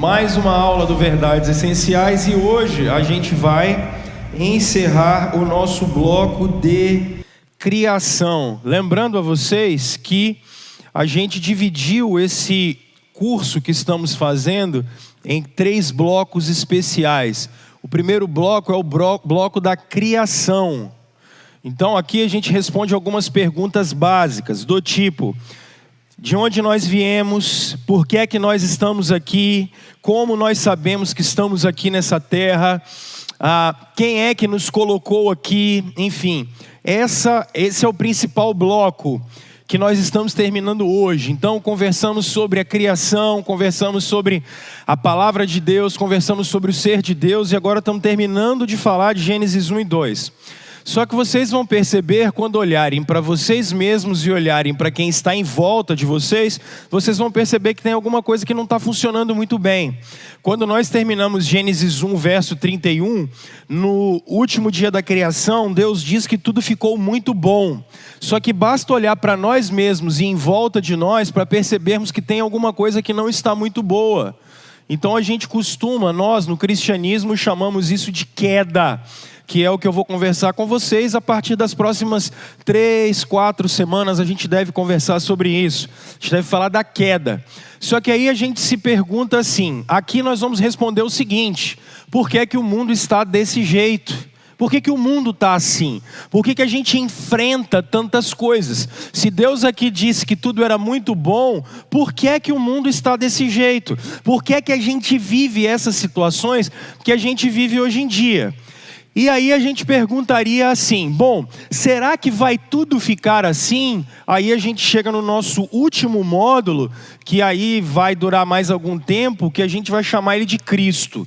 mais uma aula do Verdades Essenciais e hoje a gente vai encerrar o nosso bloco de criação. Lembrando a vocês que a gente dividiu esse curso que estamos fazendo em 3 blocos especiais. O primeiro bloco é o bloco da criação. Então aqui a gente responde algumas perguntas básicas do tipo: de onde nós viemos? Por que é que nós estamos aqui? Como nós sabemos que estamos aqui nessa terra? Quem é que nos colocou aqui? Enfim, esse é o principal bloco que nós estamos terminando hoje. Então conversamos sobre a criação, conversamos sobre a palavra de Deus, conversamos sobre o ser de Deus e agora estamos terminando de falar de Gênesis 1 e 2. Só que vocês vão perceber, quando olharem para vocês mesmos e olharem para quem está em volta de vocês, vocês vão perceber que tem alguma coisa que não está funcionando muito bem. Quando nós terminamos Gênesis 1, verso 31, no último dia da criação, Deus diz que tudo ficou muito bom. Só que basta olhar para nós mesmos e em volta de nós para percebermos que tem alguma coisa que não está muito boa. Então a gente nós no cristianismo chamamos isso de queda, que é o que eu vou conversar com vocês. A partir das próximas 3, 4 semanas a gente deve conversar sobre isso. A gente deve falar da queda. Só que aí a gente se pergunta assim, aqui nós vamos responder o seguinte: por que é que o mundo está desse jeito? Por que o mundo está assim? Por que a gente enfrenta tantas coisas? Se Deus aqui disse que tudo era muito bom, por que é que o mundo está desse jeito? Por que é que a gente vive essas situações que a gente vive hoje em dia? E aí a gente perguntaria assim, bom, será que vai tudo ficar assim? Aí a gente chega no nosso último módulo, que aí vai durar mais algum tempo, que a gente vai chamar ele de Cristo.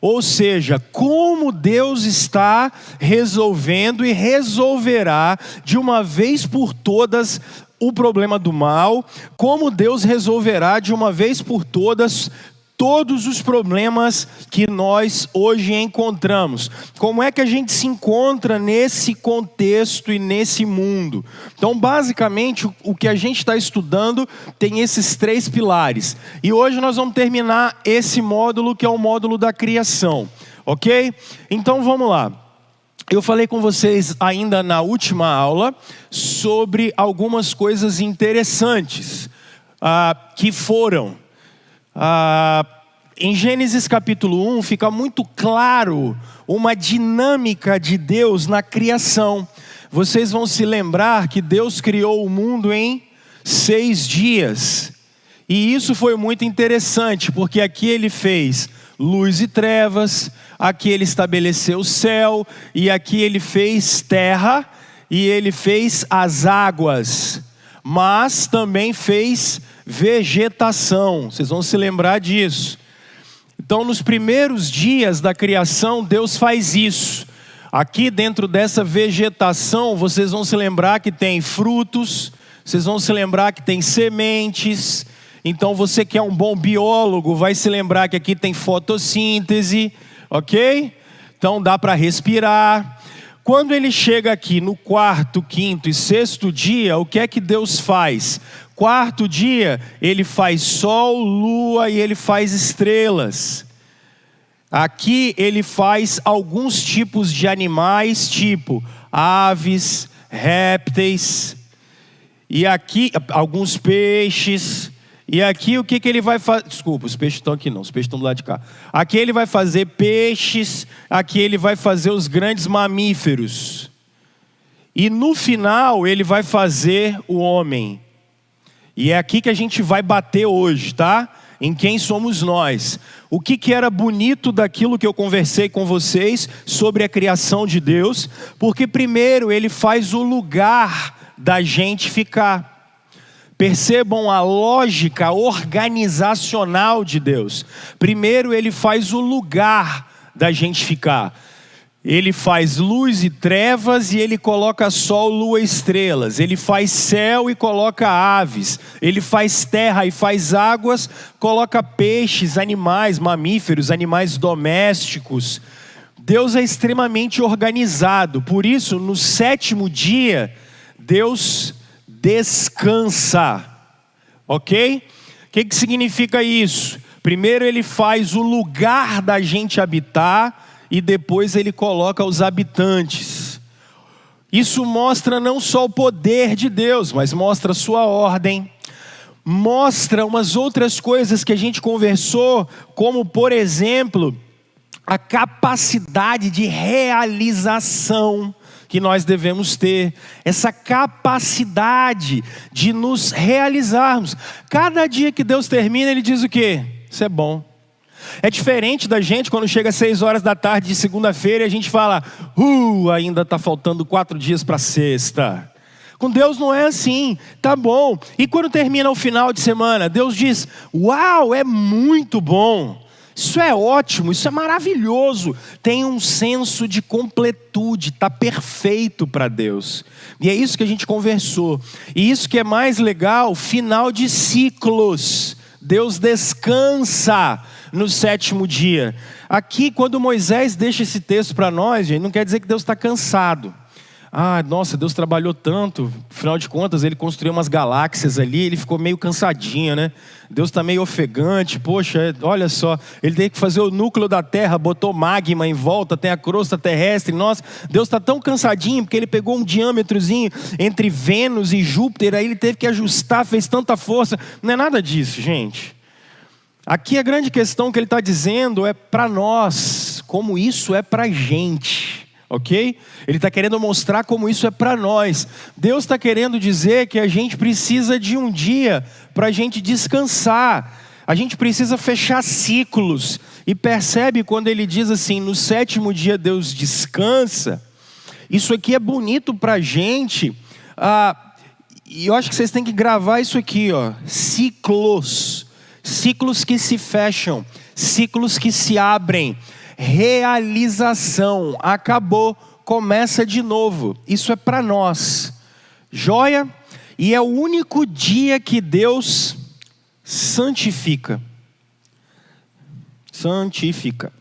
Ou seja, como Deus está resolvendo e resolverá de uma vez por todas o problema do mal, como Deus resolverá de uma vez por todas todos os problemas que nós hoje encontramos. Como é que a gente se encontra nesse contexto e nesse mundo? Então, basicamente, o que a gente está estudando tem esses 3 pilares. E hoje nós vamos terminar esse módulo, que é o módulo da criação. Ok? Então, vamos lá. Eu falei com vocês ainda na última aula sobre algumas coisas interessantes que foram... em Gênesis capítulo 1 fica muito claro uma dinâmica de Deus na criação. Vocês vão se lembrar que Deus criou o mundo em 6 dias. E isso foi muito interessante, porque aqui ele fez luz e trevas, aqui ele estabeleceu o céu, e aqui ele fez terra, e ele fez as águas, mas também fez vegetação. Vocês vão se lembrar disso. Então, nos primeiros dias da criação, Deus faz isso. Aqui dentro dessa vegetação, vocês vão se lembrar que tem frutos, vocês vão se lembrar que tem sementes. Então, você que é um bom biólogo, vai se lembrar que aqui tem fotossíntese, ok? Então, dá para respirar. Quando ele chega aqui no 4º, 5º e 6º dia, o que é que Deus faz? 4º dia, ele faz sol, lua e ele faz estrelas. Aqui ele faz alguns tipos de animais, tipo aves, répteis, e aqui alguns peixes. E aqui o que ele vai fazer? Desculpa, os peixes estão aqui não, os peixes estão do lado de cá. Aqui ele vai fazer peixes, aqui ele vai fazer os grandes mamíferos. E no final ele vai fazer o homem. E é aqui que a gente vai bater hoje, tá? Em quem somos nós. O que era bonito daquilo que eu conversei com vocês sobre a criação de Deus? Porque primeiro ele faz o lugar da gente ficar. Percebam a lógica organizacional de Deus. Primeiro ele faz o lugar da gente ficar. Ele faz luz e trevas e ele coloca sol, lua e estrelas. Ele faz céu e coloca aves. Ele faz terra e faz águas, coloca peixes, animais, mamíferos, animais domésticos. Deus é extremamente organizado. Por isso, no 7º dia, Deus descansa. Ok? O que significa isso? Primeiro ele faz o lugar da gente habitar e depois ele coloca os habitantes. Isso mostra não só o poder de Deus, mas mostra a sua ordem. Mostra umas outras coisas que a gente conversou, como por exemplo, a capacidade de realização que nós devemos ter, essa capacidade de nos realizarmos. Cada dia que Deus termina, Ele diz o quê? Isso é bom. É diferente da gente quando chega às 6 horas da tarde de segunda-feira e a gente fala, ainda está faltando 4 dias para sexta. Com Deus não é assim, tá bom. E quando termina o final de semana, Deus diz, uau, é muito bom. Isso é ótimo, isso é maravilhoso. Tem um senso de completude, está perfeito para Deus. E é isso que a gente conversou. E isso que é mais legal, final de ciclos. Deus descansa no 7º dia. Aqui, quando Moisés deixa esse texto para nós, gente, não quer dizer que Deus está cansado. Nossa, Deus trabalhou tanto, afinal de contas ele construiu umas galáxias ali, ele ficou meio cansadinho, né? Deus está meio ofegante, poxa, olha só, ele tem que fazer o núcleo da terra, botou magma em volta, tem a crosta terrestre, nossa, Deus está tão cansadinho, porque ele pegou um diâmetrozinho entre Vênus e Júpiter, aí ele teve que ajustar, fez tanta força, não é nada disso, gente. Aqui a grande questão que ele está dizendo é para nós, como isso é para a gente. Ok? Ele está querendo mostrar como isso é para nós. Deus está querendo dizer que a gente precisa de um dia para a gente descansar. A gente precisa fechar ciclos. E percebe quando ele diz assim, no 7º dia Deus descansa. Isso aqui é bonito para a gente. E eu acho que vocês têm que gravar isso aqui, ó. Ciclos. Ciclos que se fecham. Ciclos que se abrem. Realização, acabou, começa de novo. Isso é para nós, joia? E é o único dia que Deus santifica. Santifica.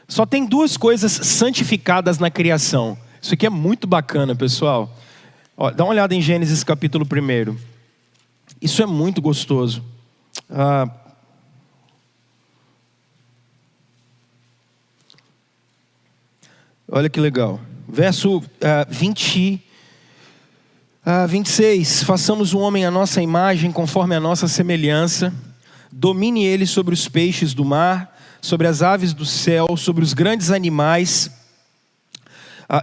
Só tem 2 coisas santificadas na criação. Isso aqui é muito bacana, pessoal. Dá uma olhada em Gênesis capítulo 1. Isso é muito gostoso. Olha que legal. Verso 26. Façamos o homem à nossa imagem, conforme a nossa semelhança. Domine ele sobre os peixes do mar, sobre as aves do céu, sobre os grandes animais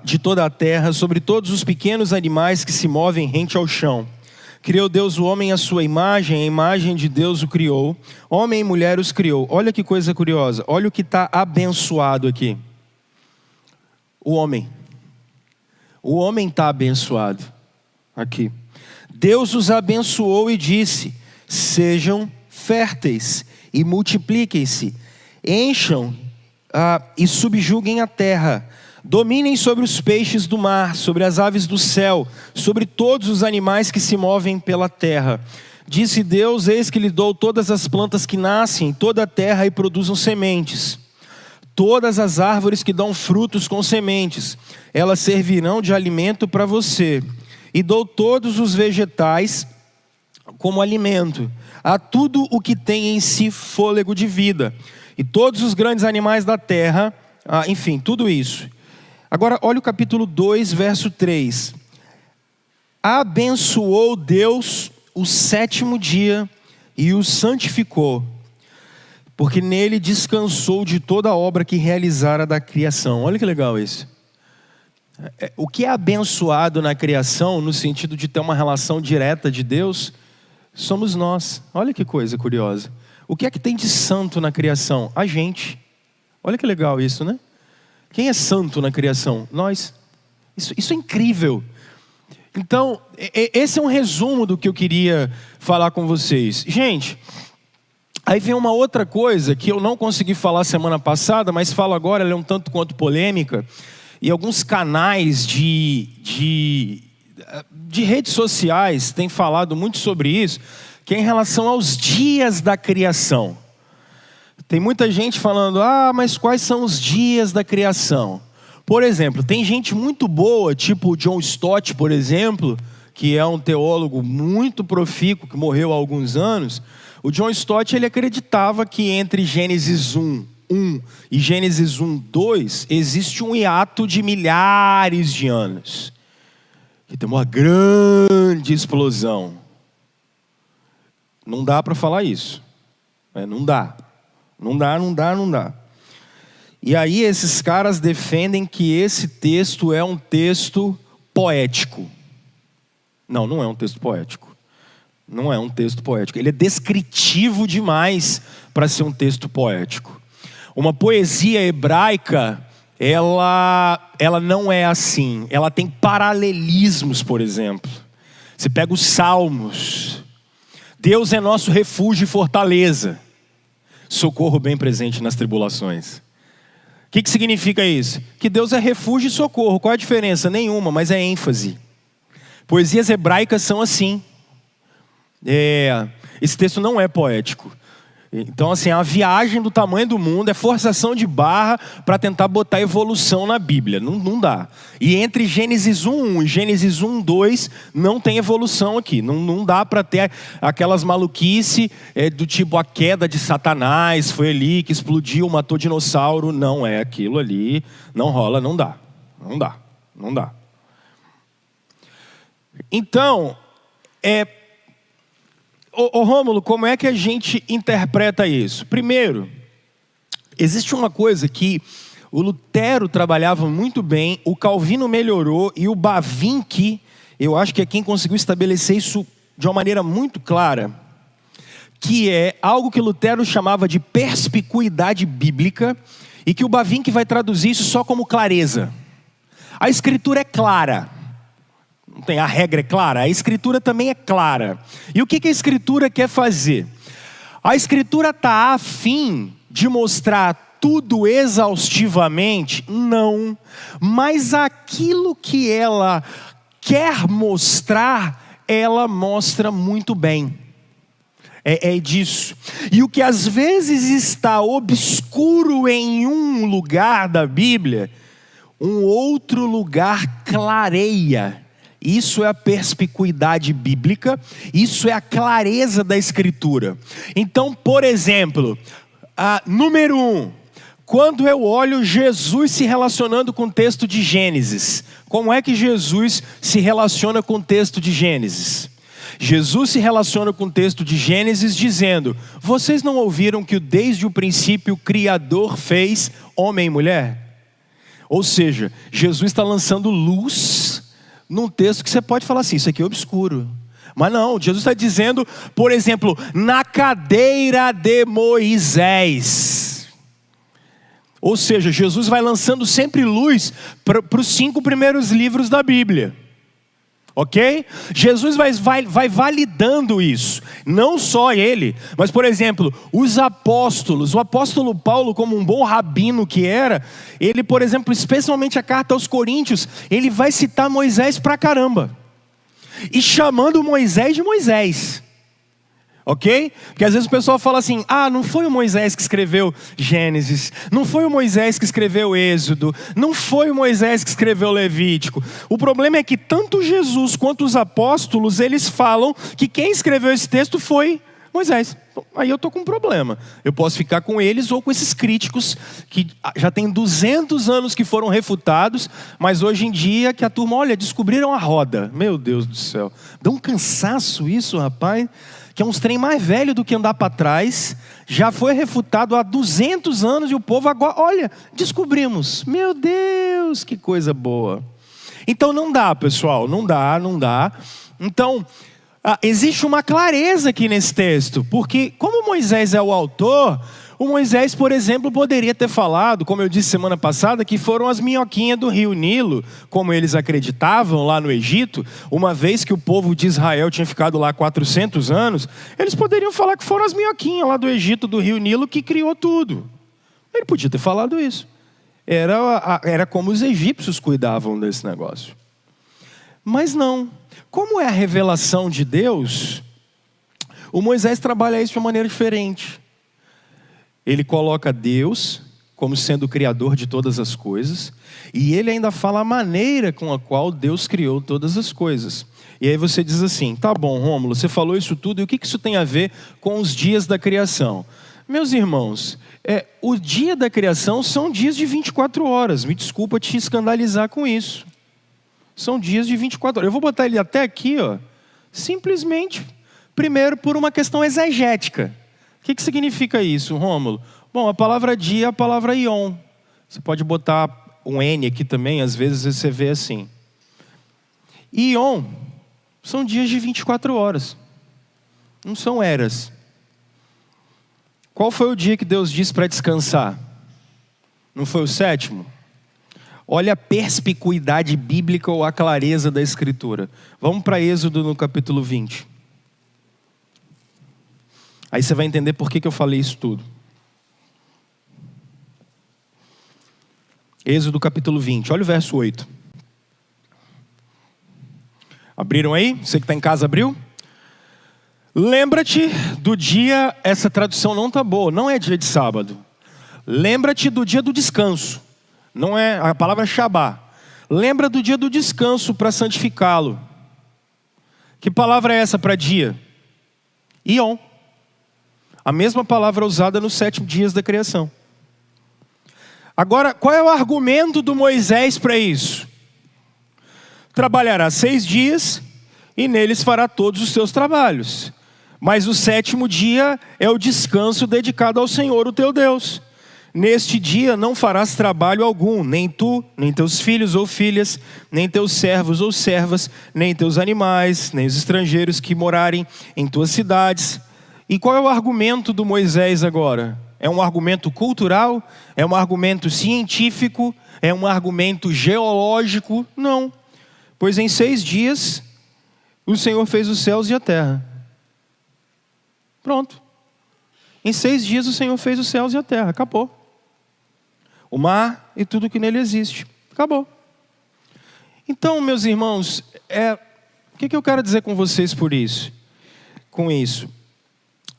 de toda a terra, sobre todos os pequenos animais que se movem rente ao chão. Criou Deus o homem à sua imagem, a imagem de Deus o criou. Homem e mulher os criou. Olha que coisa curiosa. Olha o que está abençoado aqui. O homem está abençoado aqui. Deus os abençoou e disse, sejam férteis e multipliquem-se, encham e subjuguem a terra, dominem sobre os peixes do mar, sobre as aves do céu, sobre todos os animais que se movem pela terra. Disse Deus, eis que lhe dou todas as plantas que nascem em toda a terra e produzam sementes. Todas as árvores que dão frutos com sementes, elas servirão de alimento para você. E dou todos os vegetais como alimento, a tudo o que tem em si fôlego de vida. E todos os grandes animais da terra, enfim, tudo isso. Agora, olha o capítulo 2, verso 3. Abençoou Deus o 7º dia e o santificou, porque nele descansou de toda a obra que realizara da criação. Olha que legal isso. O que é abençoado na criação, no sentido de ter uma relação direta de Deus, somos nós. Olha que coisa curiosa. O que é que tem de santo na criação? A gente. Olha que legal isso, né? Quem é santo na criação? Nós. Isso é incrível. Então, esse é um resumo do que eu queria falar com vocês. Gente, aí vem uma outra coisa que eu não consegui falar semana passada, mas falo agora, ela é um tanto quanto polêmica. E alguns canais de redes sociais têm falado muito sobre isso, que é em relação aos dias da criação. Tem muita gente falando, mas quais são os dias da criação? Por exemplo, tem gente muito boa, tipo o John Stott, por exemplo, que é um teólogo muito profícuo, que morreu há alguns anos. O John Stott, ele acreditava que entre Gênesis 1:1 e Gênesis 1:2 existe um hiato de milhares de anos. Que tem uma grande explosão. Não dá para falar isso. Não dá. Não dá. E aí esses caras defendem que esse texto é um texto poético. Não é um texto poético. Não é um texto poético. Ele é descritivo demais para ser um texto poético. Uma poesia hebraica, ela não é assim. Ela tem paralelismos, por exemplo. Você pega os Salmos. Deus é nosso refúgio e fortaleza. Socorro bem presente nas tribulações. O que significa isso? Que Deus é refúgio e socorro. Qual é a diferença? Nenhuma, mas é ênfase. Poesias hebraicas são assim. Esse texto não é poético. Então, assim, a viagem do tamanho do mundo é forçação de barra para tentar botar evolução na Bíblia. Não dá. E entre Gênesis 1:1 e Gênesis 1:2 não tem evolução aqui. Não dá para ter aquelas maluquice do tipo a queda de Satanás, foi ali que explodiu, matou dinossauro. Não é aquilo ali. Não rola, não dá. Então, Ô Rômulo, como é que a gente interpreta isso? Primeiro, existe uma coisa que o Lutero trabalhava muito bem, o Calvino melhorou e o Bavinck, eu acho que é quem conseguiu estabelecer isso de uma maneira muito clara, que é algo que Lutero chamava de perspicuidade bíblica e que o Bavinck vai traduzir isso só como clareza. A Escritura é clara. Não tem, a regra é clara, a Escritura também é clara. E o que a Escritura quer fazer? A Escritura está a fim de mostrar tudo exaustivamente? Não. Mas aquilo que ela quer mostrar, ela mostra muito bem. É disso. E o que às vezes está obscuro em um lugar da Bíblia, um outro lugar clareia. Isso é a perspicuidade bíblica, isso é a clareza da Escritura. Então, por exemplo, número 1, quando eu olho Jesus se relacionando com o texto de Gênesis, como é que Jesus se relaciona com o texto de Gênesis? Jesus se relaciona com o texto de Gênesis dizendo: vocês não ouviram que desde o princípio o Criador fez homem e mulher? Ou seja, Jesus está lançando luz num texto que você pode falar assim, isso aqui é obscuro. Mas não, Jesus está dizendo, por exemplo, na cadeira de Moisés. Ou seja, Jesus vai lançando sempre luz para os 5 primeiros livros da Bíblia. Ok? Jesus vai validando isso. Não só ele, mas por exemplo, os apóstolos. O apóstolo Paulo, como um bom rabino que era, ele, por exemplo, especialmente a carta aos Coríntios, ele vai citar Moisés pra caramba. E chamando Moisés de Moisés. Ok? Porque às vezes o pessoal fala assim, não foi o Moisés que escreveu Gênesis, não foi o Moisés que escreveu Êxodo, não foi o Moisés que escreveu Levítico. O problema é que tanto Jesus quanto os apóstolos, eles falam que quem escreveu esse texto foi Moisés. Aí eu estou com um problema. Eu posso ficar com eles ou com esses críticos que já tem 200 anos que foram refutados, mas hoje em dia que a turma, olha, descobriram a roda. Meu Deus do céu. Dá um cansaço isso, rapaz. Que é uns trem mais velho do que andar para trás, já foi refutado há 200 anos e o povo agora, olha, descobrimos. Meu Deus, que coisa boa. Então não dá, pessoal, não dá. Então, existe uma clareza aqui nesse texto, porque como Moisés é o autor, o Moisés, por exemplo, poderia ter falado, como eu disse semana passada, que foram as minhoquinhas do rio Nilo, como eles acreditavam lá no Egito, uma vez que o povo de Israel tinha ficado lá 400 anos, eles poderiam falar que foram as minhoquinhas lá do Egito, do rio Nilo, que criou tudo. Ele podia ter falado isso. Era como os egípcios cuidavam desse negócio. Mas não. Como é a revelação de Deus, o Moisés trabalha isso de uma maneira diferente. Ele coloca Deus como sendo o criador de todas as coisas, e ele ainda fala a maneira com a qual Deus criou todas as coisas. E aí você diz assim, tá bom, Rômulo, você falou isso tudo, e o que isso tem a ver com os dias da criação? Meus irmãos, o dia da criação são dias de 24 horas, me desculpa te escandalizar com isso. São dias de 24 horas. Eu vou botar ele até aqui, ó, simplesmente, primeiro por uma questão exegética. O que significa isso, Rômulo? Bom, a palavra dia é a palavra ion. Você pode botar um N aqui também, às vezes você vê assim. Ion são dias de 24 horas. Não são eras. Qual foi o dia que Deus disse para descansar? Não foi o sétimo? Olha a perspicuidade bíblica ou a clareza da Escritura. Vamos para Êxodo no capítulo 20. Aí você vai entender por que eu falei isso tudo. Êxodo capítulo 20, olha o verso 8. Abriram aí? Você que está em casa abriu? Lembra-te do dia, essa tradução não está boa, não é dia de sábado. Lembra-te do dia do descanso. Não é, a palavra é Shabá. Lembra do dia do descanso para santificá-lo. Que palavra é essa para dia? Ion. A mesma palavra usada nos 7 dias da criação. Agora, qual é o argumento do Moisés para isso? Trabalhará 6 dias e neles fará todos os seus trabalhos. Mas o 7º dia é o descanso dedicado ao Senhor, o teu Deus. Neste dia não farás trabalho algum, nem tu, nem teus filhos ou filhas, nem teus servos ou servas, nem teus animais, nem os estrangeiros que morarem em tuas cidades. E qual é o argumento do Moisés agora? É um argumento cultural? É um argumento científico? É um argumento geológico? Não. Pois em 6 dias o Senhor fez os céus e a terra. Pronto. Em 6 dias o Senhor fez os céus e a terra. Acabou. O mar e tudo que nele existe. Acabou. Então, meus irmãos, o que eu quero dizer com vocês com isso?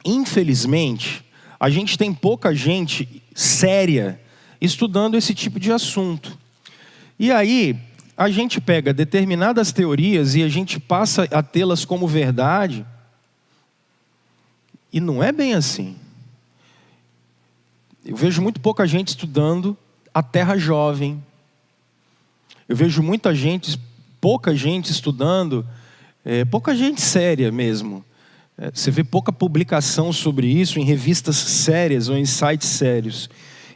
Infelizmente, a gente tem pouca gente séria estudando esse tipo de assunto. E aí, a gente pega determinadas teorias e a gente passa a tê-las como verdade. E não é bem assim. Eu vejo muito pouca gente estudando a terra jovem. Eu vejo pouca gente estudando, pouca gente séria mesmo. Você vê pouca publicação sobre isso em revistas sérias ou em sites sérios.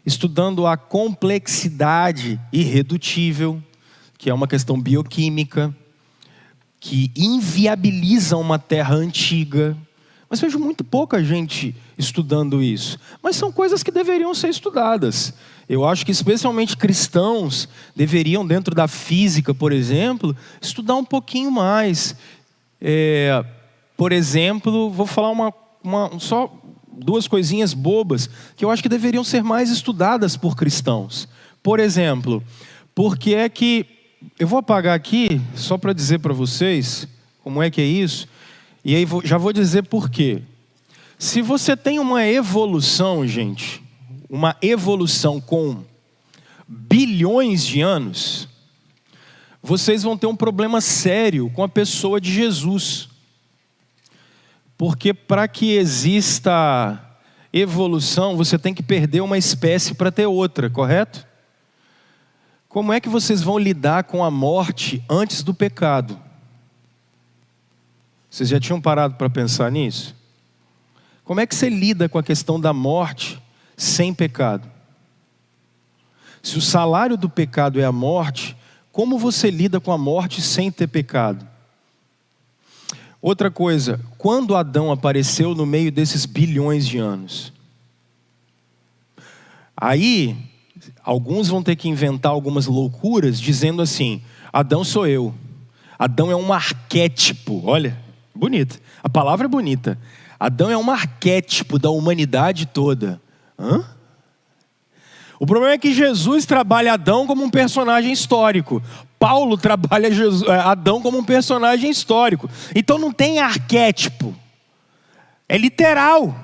Estudando a complexidade irredutível, que é uma questão bioquímica, que inviabiliza uma terra antiga. Mas vejo muito pouca gente estudando isso. Mas são coisas que deveriam ser estudadas. Eu acho que especialmente cristãos deveriam, dentro da física, por exemplo, estudar um pouquinho mais. Por exemplo, vou falar só 2 coisinhas bobas que eu acho que deveriam ser mais estudadas por cristãos. Por exemplo, porque é que... Eu vou apagar aqui, só para dizer para vocês como é que é isso. E aí já vou dizer por quê. Se você tem uma evolução, gente, uma evolução com bilhões de anos, vocês vão ter um problema sério com a pessoa de Jesus. Porque para que exista evolução, você tem que perder uma espécie para ter outra, correto? Como é que vocês vão lidar com a morte antes do pecado? Vocês já tinham parado para pensar nisso? Como é que você lida com a questão da morte sem pecado? Se o salário do pecado é a morte, como você lida com a morte sem ter pecado? Outra coisa, quando Adão apareceu no meio desses bilhões de anos? Aí, alguns vão ter que inventar algumas loucuras, dizendo assim, Adão sou eu. Adão é um arquétipo, olha, bonito. A palavra é bonita. Adão é um arquétipo da humanidade toda. Hã? O problema é que Jesus trabalha Adão como um personagem histórico. Paulo trabalha Adão como um personagem histórico. Então não tem arquétipo. É literal.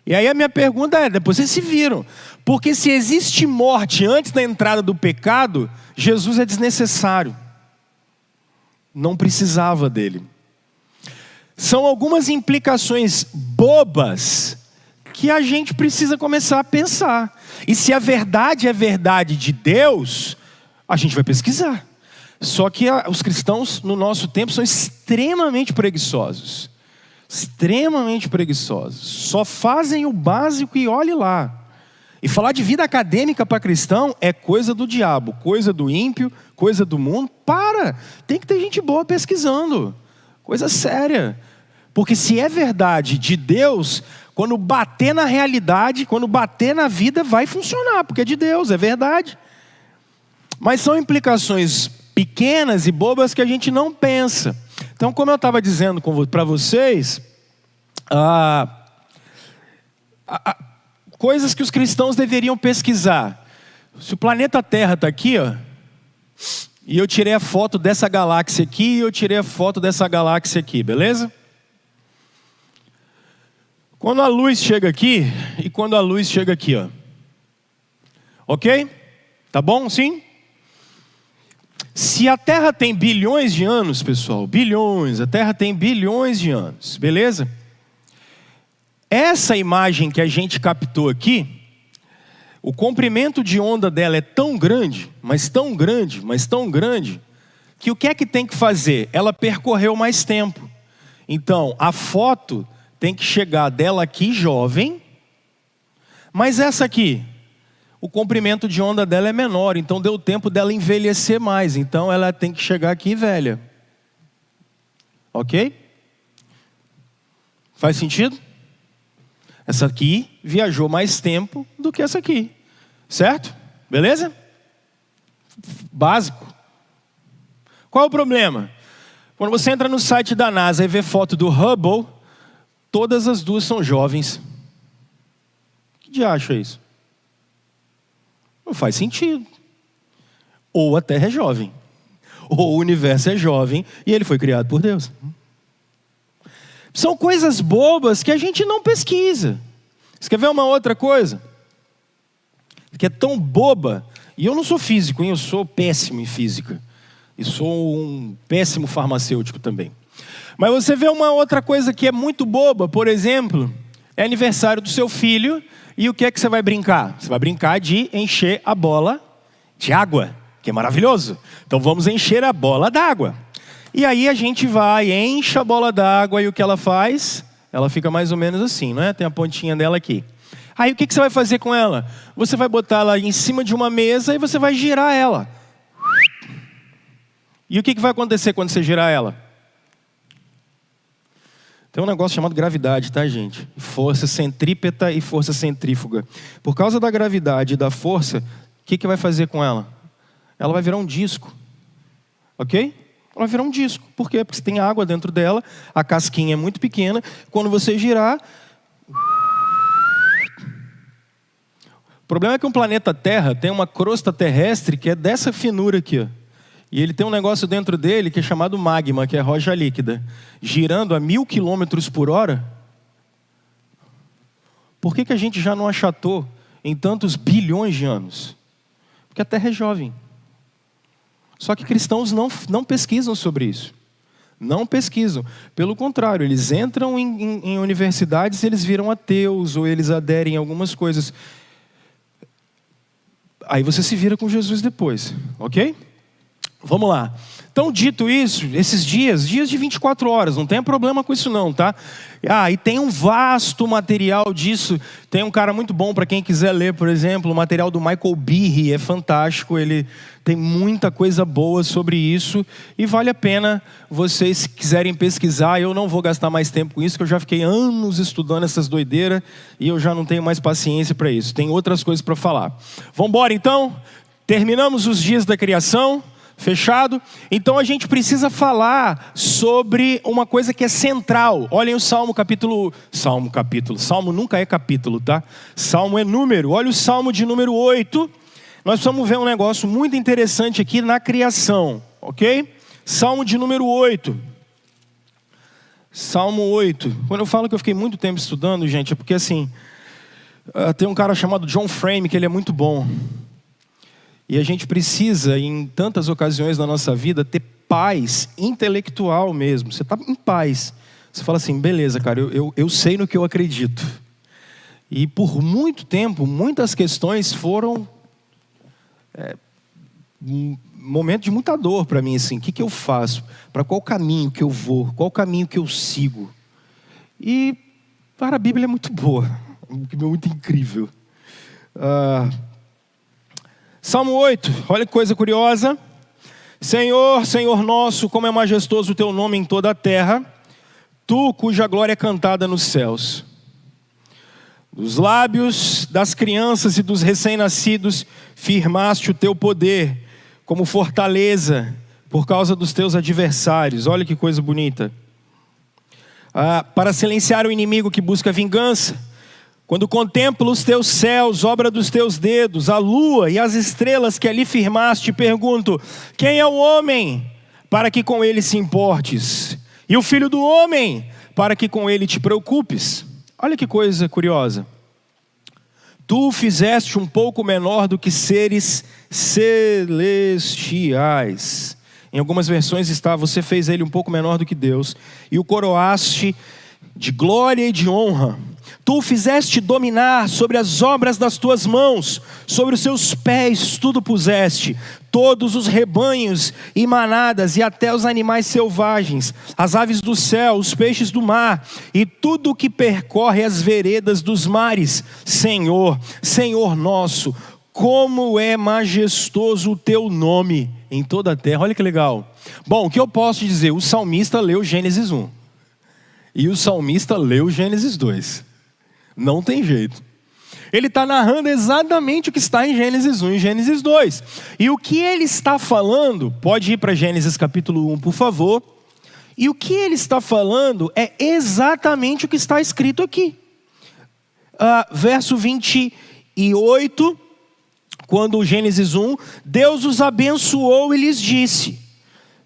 E aí a minha pergunta é, depois vocês se viram. Porque se existe morte antes da entrada do pecado, Jesus é desnecessário. Não precisava dele. São algumas implicações bobas que a gente precisa começar a pensar. E se a verdade é verdade de Deus, a gente vai pesquisar. Só que os cristãos no nosso tempo são extremamente preguiçosos. Extremamente preguiçosos. Só fazem o básico e olhe lá. E falar de vida acadêmica para cristão é coisa do diabo, coisa do ímpio, coisa do mundo. Para! Tem que ter gente boa pesquisando. Coisa séria. Porque se é verdade de Deus, quando bater na realidade, quando bater na vida, vai funcionar. Porque é de Deus, é verdade. Mas são implicações pequenas e bobas que a gente não pensa. Então, como eu estava dizendo para vocês, coisas que os cristãos deveriam pesquisar. Se o planeta Terra está aqui, ó, e eu tirei a foto dessa galáxia aqui, e eu tirei a foto dessa galáxia aqui, beleza? Quando a luz chega aqui, e quando a luz chega aqui, ó. Ok? Tá bom? Sim? Se a Terra tem bilhões de anos, pessoal, bilhões, a Terra tem bilhões de anos, beleza? Essa imagem que a gente captou aqui, o comprimento de onda dela é tão grande, mas tão grande, mas tão grande, que o que é que tem que fazer? Ela percorreu mais tempo. Então, a foto tem que chegar dela aqui jovem, mas essa aqui, o comprimento de onda dela é menor, então deu tempo dela envelhecer mais. Então ela tem que chegar aqui velha. Ok? Faz sentido? Essa aqui viajou mais tempo do que essa aqui. Certo? Beleza? Básico. Qual é o problema? Quando você entra no site da NASA e vê foto do Hubble, todas as duas são jovens. Que diacho é isso? Não faz sentido. Ou a Terra é jovem, ou o universo é jovem e ele foi criado por Deus. São coisas bobas que a gente não pesquisa. Você quer ver uma outra coisa? Que é tão boba. E eu não sou físico, hein? Eu sou péssimo em física. E sou um péssimo farmacêutico também. Mas você vê uma outra coisa que é muito boba, por exemplo, é aniversário do seu filho. E o que é que você vai brincar? Você vai brincar de encher a bola de água, que é maravilhoso. Então vamos encher a bola d'água. E aí a gente vai, enche a bola d'água e o que ela faz? Ela fica mais ou menos assim, não é? Tem a pontinha dela aqui. Aí o que você vai fazer com ela? Você vai botar ela em cima de uma mesa e você vai girar ela. E o que vai acontecer quando você girar ela? Tem um negócio chamado gravidade, tá, gente? Força centrípeta e força centrífuga. Por causa da gravidade e da força, o que vai fazer com ela? Ela vai virar um disco. Ok? Ela vai virar um disco. Por quê? Porque tem água dentro dela, a casquinha é muito pequena. Quando você girar... O problema é que o planeta Terra tem uma crosta terrestre que é dessa finura aqui, ó. E ele tem um negócio dentro dele que é chamado magma, que é rocha líquida. Girando a 1000 km/h. Por que a gente já não achatou em tantos bilhões de anos? Porque a Terra é jovem. Só que cristãos não pesquisam sobre isso. Não pesquisam. Pelo contrário, eles entram em universidades e eles viram ateus, ou eles aderem a algumas coisas. Aí você se vira com Jesus depois, ok? Vamos lá. Então, dito isso, esses dias de 24 horas, não tem problema com isso não, tá? E tem um vasto material disso. Tem um cara muito bom para quem quiser ler, por exemplo, o material do Michael Behe, é fantástico. Ele tem muita coisa boa sobre isso e vale a pena vocês quiserem pesquisar. Eu não vou gastar mais tempo com isso, porque eu já fiquei anos estudando essas doideiras e eu já não tenho mais paciência para isso. Tem outras coisas para falar. Vamos embora então? Terminamos os dias da criação. Fechado? Então a gente precisa falar sobre uma coisa que é central. Olhem o Salmo nunca é capítulo, tá? Salmo é número. Olha o Salmo de número 8. Nós vamos ver um negócio muito interessante aqui na criação, ok? Salmo de número 8. Salmo 8. Quando eu falo que eu fiquei muito tempo estudando, gente, é porque assim, Tem um cara chamado John Frame, que ele é muito bom. E a gente precisa, em tantas ocasiões na nossa vida, ter paz intelectual mesmo. Você está em paz. Você fala assim, beleza, cara, eu sei no que eu acredito. E por muito tempo, muitas questões foram um momento de muita dor para mim. Assim, o que eu faço? Para qual caminho que eu vou? Qual caminho que eu sigo? E para a Bíblia é muito boa. É muito incrível. Salmo 8, olha que coisa curiosa. Senhor, Senhor nosso, como é majestoso o teu nome em toda a terra, tu cuja glória é cantada nos céus. Dos lábios das crianças e dos recém-nascidos firmaste o teu poder como fortaleza por causa dos teus adversários. Olha que coisa bonita. Para silenciar o inimigo que busca vingança. Quando contemplo os teus céus, obra dos teus dedos, a lua e as estrelas que ali firmaste, pergunto, quem é o homem para que com ele se importes? E o filho do homem para que com ele te preocupes? Olha que coisa curiosa. Tu o fizeste um pouco menor do que seres celestiais. Em algumas versões está, você fez ele um pouco menor do que Deus, e o coroaste de glória e de honra. Tu o fizeste dominar sobre as obras das tuas mãos, sobre os seus pés tudo puseste, todos os rebanhos e manadas e até os animais selvagens, as aves do céu, os peixes do mar e tudo o que percorre as veredas dos mares. Senhor, Senhor nosso, como é majestoso o teu nome em toda a terra. Olha que legal. Bom, o que eu posso te dizer? O salmista leu Gênesis 1 e o salmista leu Gênesis 2. Não tem jeito. Ele está narrando exatamente o que está em Gênesis 1 e Gênesis 2. E o que ele está falando, pode ir para Gênesis capítulo 1, por favor. E o que ele está falando é exatamente o que está escrito aqui. Verso 28, quando Gênesis 1, Deus os abençoou e lhes disse.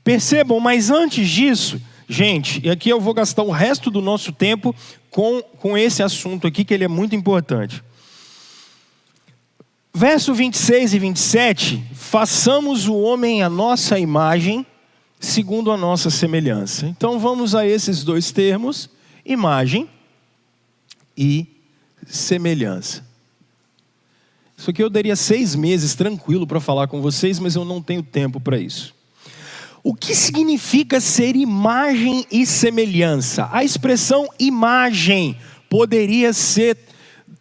Percebam, mas antes disso, gente, e aqui eu vou gastar o resto do nosso tempo com esse assunto aqui, que ele é muito importante. Verso 26 e 27, façamos o homem à nossa imagem, segundo a nossa semelhança. Então vamos a esses dois termos, imagem e semelhança. Isso aqui eu daria 6 meses tranquilo para falar com vocês, mas eu não tenho tempo para isso. O que significa ser imagem e semelhança? A expressão imagem poderia ser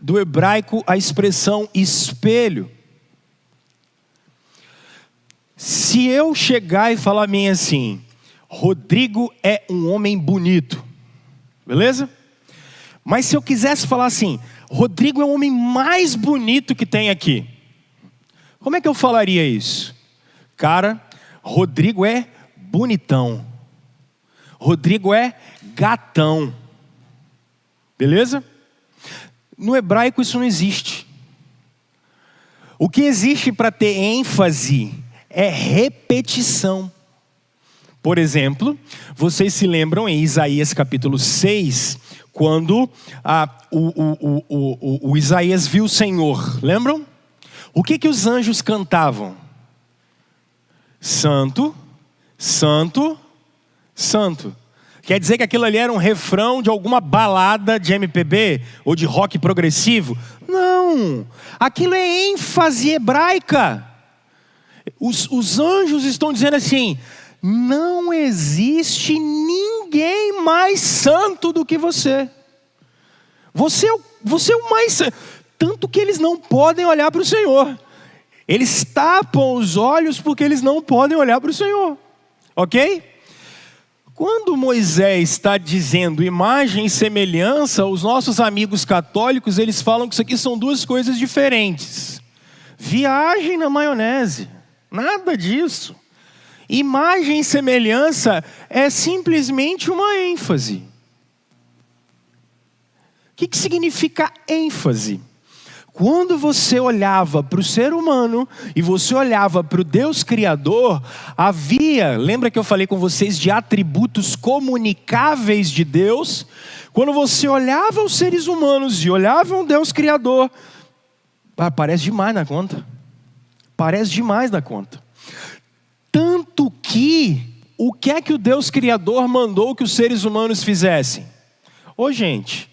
do hebraico a expressão espelho. Se eu chegar e falar assim, Rodrigo é um homem bonito, beleza? Mas se eu quisesse falar assim, Rodrigo é o homem mais bonito que tem aqui, como é que eu falaria isso? Cara, Rodrigo é bonitão. Rodrigo é gatão. Beleza? No hebraico isso não existe. O que existe para ter ênfase é repetição. Por exemplo, vocês se lembram em Isaías capítulo 6, quando o Isaías viu o Senhor. Lembram? O que os anjos cantavam? Santo, Santo, Santo. Quer dizer que aquilo ali era um refrão de alguma balada de MPB ou de rock progressivo? Não, aquilo é ênfase hebraica. Os anjos estão dizendo assim, não existe ninguém mais santo do que você. Você é o mais santo. Tanto que eles não podem olhar para o Senhor. Eles tapam os olhos porque eles não podem olhar para o Senhor. Ok? Quando Moisés está dizendo imagem e semelhança, os nossos amigos católicos, eles falam que isso aqui são duas coisas diferentes. Viagem na maionese. Nada disso. Imagem e semelhança é simplesmente uma ênfase. O que significa ênfase? Quando você olhava para o ser humano e você olhava para o Deus Criador, lembra que eu falei com vocês de atributos comunicáveis de Deus? Quando você olhava os seres humanos e olhava um Deus Criador, parece demais na conta. Parece demais na conta. Tanto que, o que é que o Deus Criador mandou que os seres humanos fizessem? Ô gente,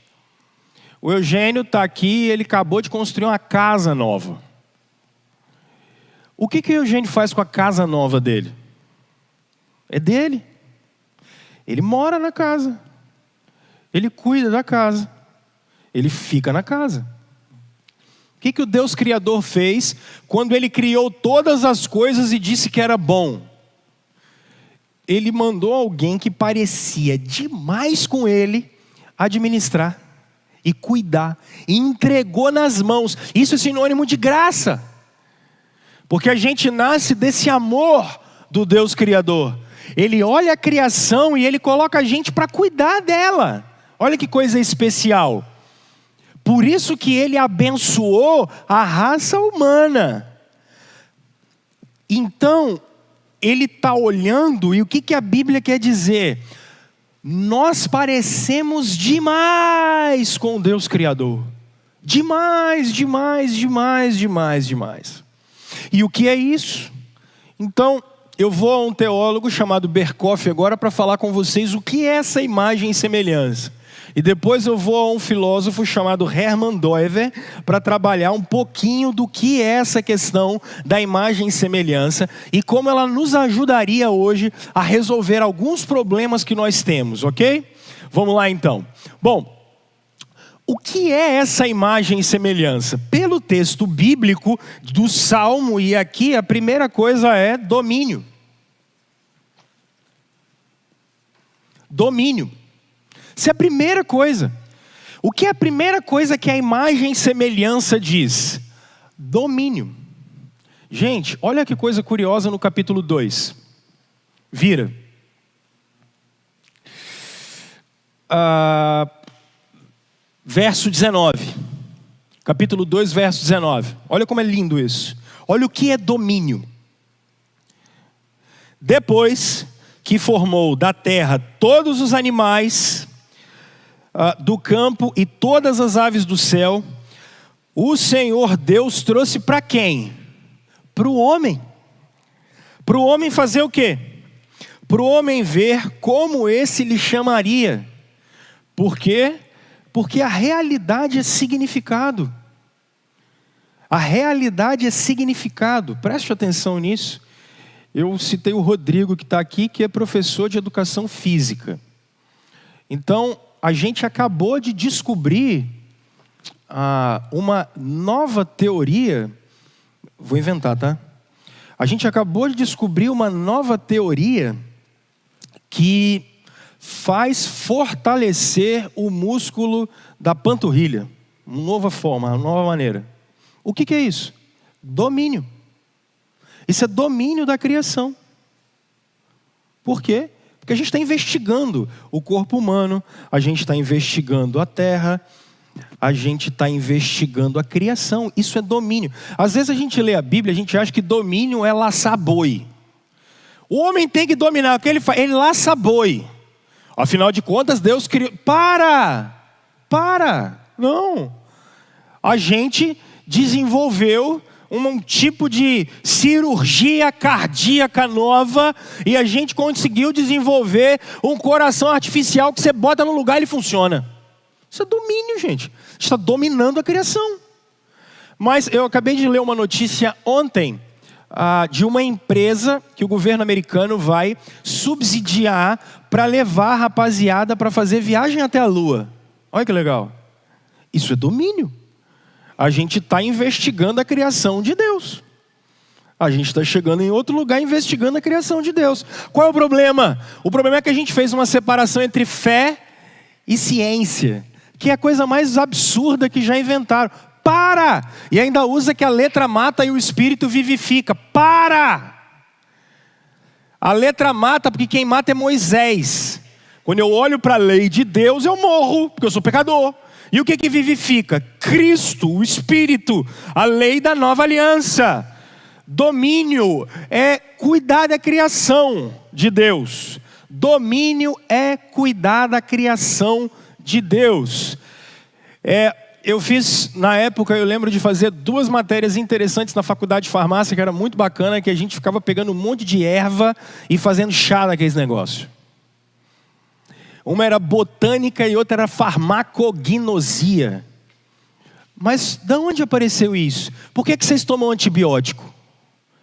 o Eugênio está aqui, ele acabou de construir uma casa nova. O que o Eugênio faz com a casa nova dele? É dele. Ele mora na casa. Ele cuida da casa. Ele fica na casa. O que o Deus Criador fez quando Ele criou todas as coisas e disse que era bom? Ele mandou alguém que parecia demais com Ele administrar e cuidar. E entregou nas mãos. Isso é sinônimo de graça. Porque a gente nasce desse amor do Deus Criador. Ele olha a criação e Ele coloca a gente para cuidar dela. Olha que coisa especial. Por isso que Ele abençoou a raça humana. Então, Ele está olhando, e o que a Bíblia quer dizer? Nós parecemos demais com o Deus Criador. Demais, demais, demais, demais, demais. E o que é isso? Então, eu vou a um teólogo chamado Berkoff agora para falar com vocês o que é essa imagem e semelhança. E depois eu vou a um filósofo chamado Hermann Doever para trabalhar um pouquinho do que é essa questão da imagem e semelhança e como ela nos ajudaria hoje a resolver alguns problemas que nós temos, ok? Vamos lá então. Bom, o que é essa imagem e semelhança? Pelo texto bíblico do Salmo, e aqui a primeira coisa é domínio. Domínio. Isso é a primeira coisa. O que é a primeira coisa que a imagem e semelhança diz? Domínio. Gente, olha que coisa curiosa no capítulo 2. Vira. Verso 19. Capítulo 2, verso 19. Olha como é lindo isso. Olha o que é domínio. Depois que formou da terra todos os animais do campo e todas as aves do céu, o Senhor Deus trouxe para quem? Para o homem. Para o homem fazer o quê? Para o homem ver como esse lhe chamaria. Por quê? Porque a realidade é significado. A realidade é significado. Preste atenção nisso. Eu citei o Rodrigo que está aqui, que é professor de educação física. Então, a gente acabou de descobrir uma nova teoria. Vou inventar, tá? A gente acabou de descobrir uma nova teoria que faz fortalecer o músculo da panturrilha. Uma nova forma, uma nova maneira. O que é isso? Domínio. Isso é domínio da criação. Por quê? Porque a gente está investigando o corpo humano, a gente está investigando a terra, a gente está investigando a criação. Isso é domínio. Às vezes a gente lê a Bíblia, a gente acha que domínio é laçar boi. O homem tem que dominar o que ele faz, ele laça boi. Afinal de contas, Deus criou... Para! Não! A gente desenvolveu um tipo de cirurgia cardíaca nova e a gente conseguiu desenvolver um coração artificial que você bota no lugar e ele funciona. Isso é domínio, gente. A gente está dominando a criação. Mas eu acabei de ler uma notícia ontem de uma empresa que o governo americano vai subsidiar para levar a rapaziada para fazer viagem até a Lua. Olha que legal. Isso é domínio. A gente está investigando a criação de Deus. A gente está chegando em outro lugar investigando a criação de Deus. Qual é o problema? O problema é que a gente fez uma separação entre fé e ciência, que é a coisa mais absurda que já inventaram. Para! E ainda usa que a letra mata e o espírito vivifica. Para! A letra mata porque quem mata é Moisés. Quando eu olho para a lei de Deus, eu morro, porque eu sou pecador. E o que vivifica? Cristo, o Espírito, a lei da nova aliança. Domínio é cuidar da criação de Deus. Domínio é cuidar da criação de Deus. Eu fiz, na época, eu lembro de fazer 2 matérias interessantes na faculdade de farmácia, que era muito bacana, que a gente ficava pegando um monte de erva e fazendo chá naqueles negócios. Uma era botânica e outra era farmacognosia. Mas de onde apareceu isso? Por que vocês tomam antibiótico?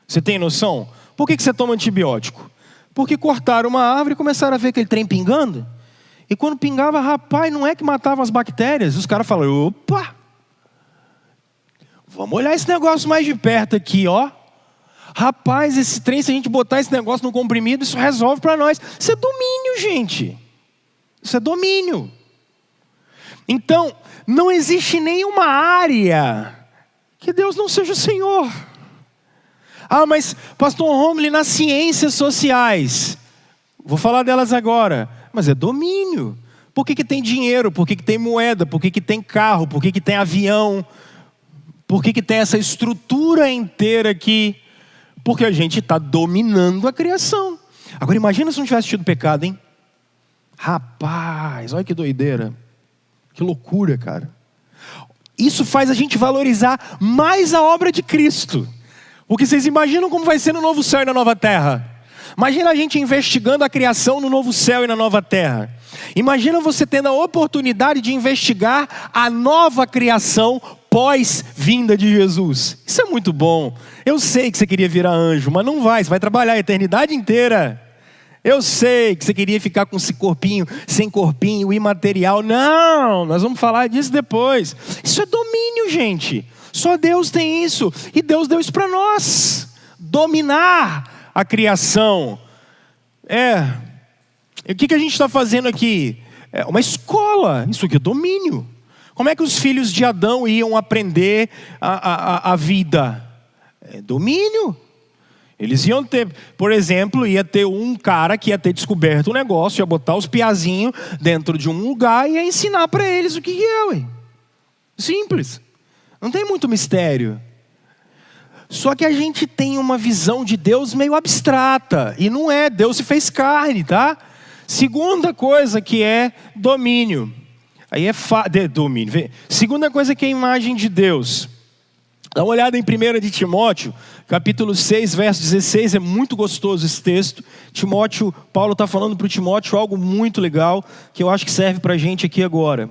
Você tem noção? Por que você toma antibiótico? Porque cortaram uma árvore e começaram a ver aquele trem pingando. E quando pingava, rapaz, não é que matava as bactérias. Os caras falaram, opa, vamos olhar esse negócio mais de perto aqui, ó. Rapaz, esse trem, se a gente botar esse negócio no comprimido, isso resolve para nós. Isso é domínio, gente. Isso é domínio. Então, não existe nenhuma área que Deus não seja o Senhor. Ah, mas pastor Romulo, nas ciências sociais, vou falar delas agora. Mas é domínio. Por que tem dinheiro? Por que tem moeda? Por que tem carro? Por que tem avião? Por que tem essa estrutura inteira aqui? Porque a gente está dominando a criação. Agora imagina se não tivesse tido pecado, hein? Rapaz, olha que doideira. Que loucura, cara. Isso faz a gente valorizar mais a obra de Cristo. Porque vocês imaginam como vai ser no novo céu e na nova terra? Imagina a gente investigando a criação no novo céu e na nova terra. Imagina você tendo a oportunidade de investigar a nova criação pós-vinda de Jesus. Isso é muito bom. Eu sei que você queria virar anjo, mas não vai. Você vai trabalhar a eternidade inteira. Eu sei que você queria ficar com esse corpinho, sem corpinho, imaterial. Não, nós vamos falar disso depois. Isso é domínio, gente. Só Deus tem isso. E Deus deu isso para nós. Dominar a criação. E o que a gente está fazendo aqui? É uma escola. Isso aqui é domínio. Como é que os filhos de Adão iam aprender a vida? É domínio. Eles iam ter, por exemplo, ia ter um cara que ia ter descoberto um negócio, ia botar os piazinhos dentro de um lugar e ia ensinar para eles o que é, ué. Simples. Não tem muito mistério. Só que a gente tem uma visão de Deus meio abstrata. E não é, Deus se fez carne, tá? Segunda coisa que é domínio. Aí é domínio. Segunda coisa que é a imagem de Deus. Dá uma olhada em 1 de Timóteo, capítulo 6, verso 16. É muito gostoso esse texto. Paulo está falando para o Timóteo algo muito legal, que eu acho que serve para a gente aqui agora.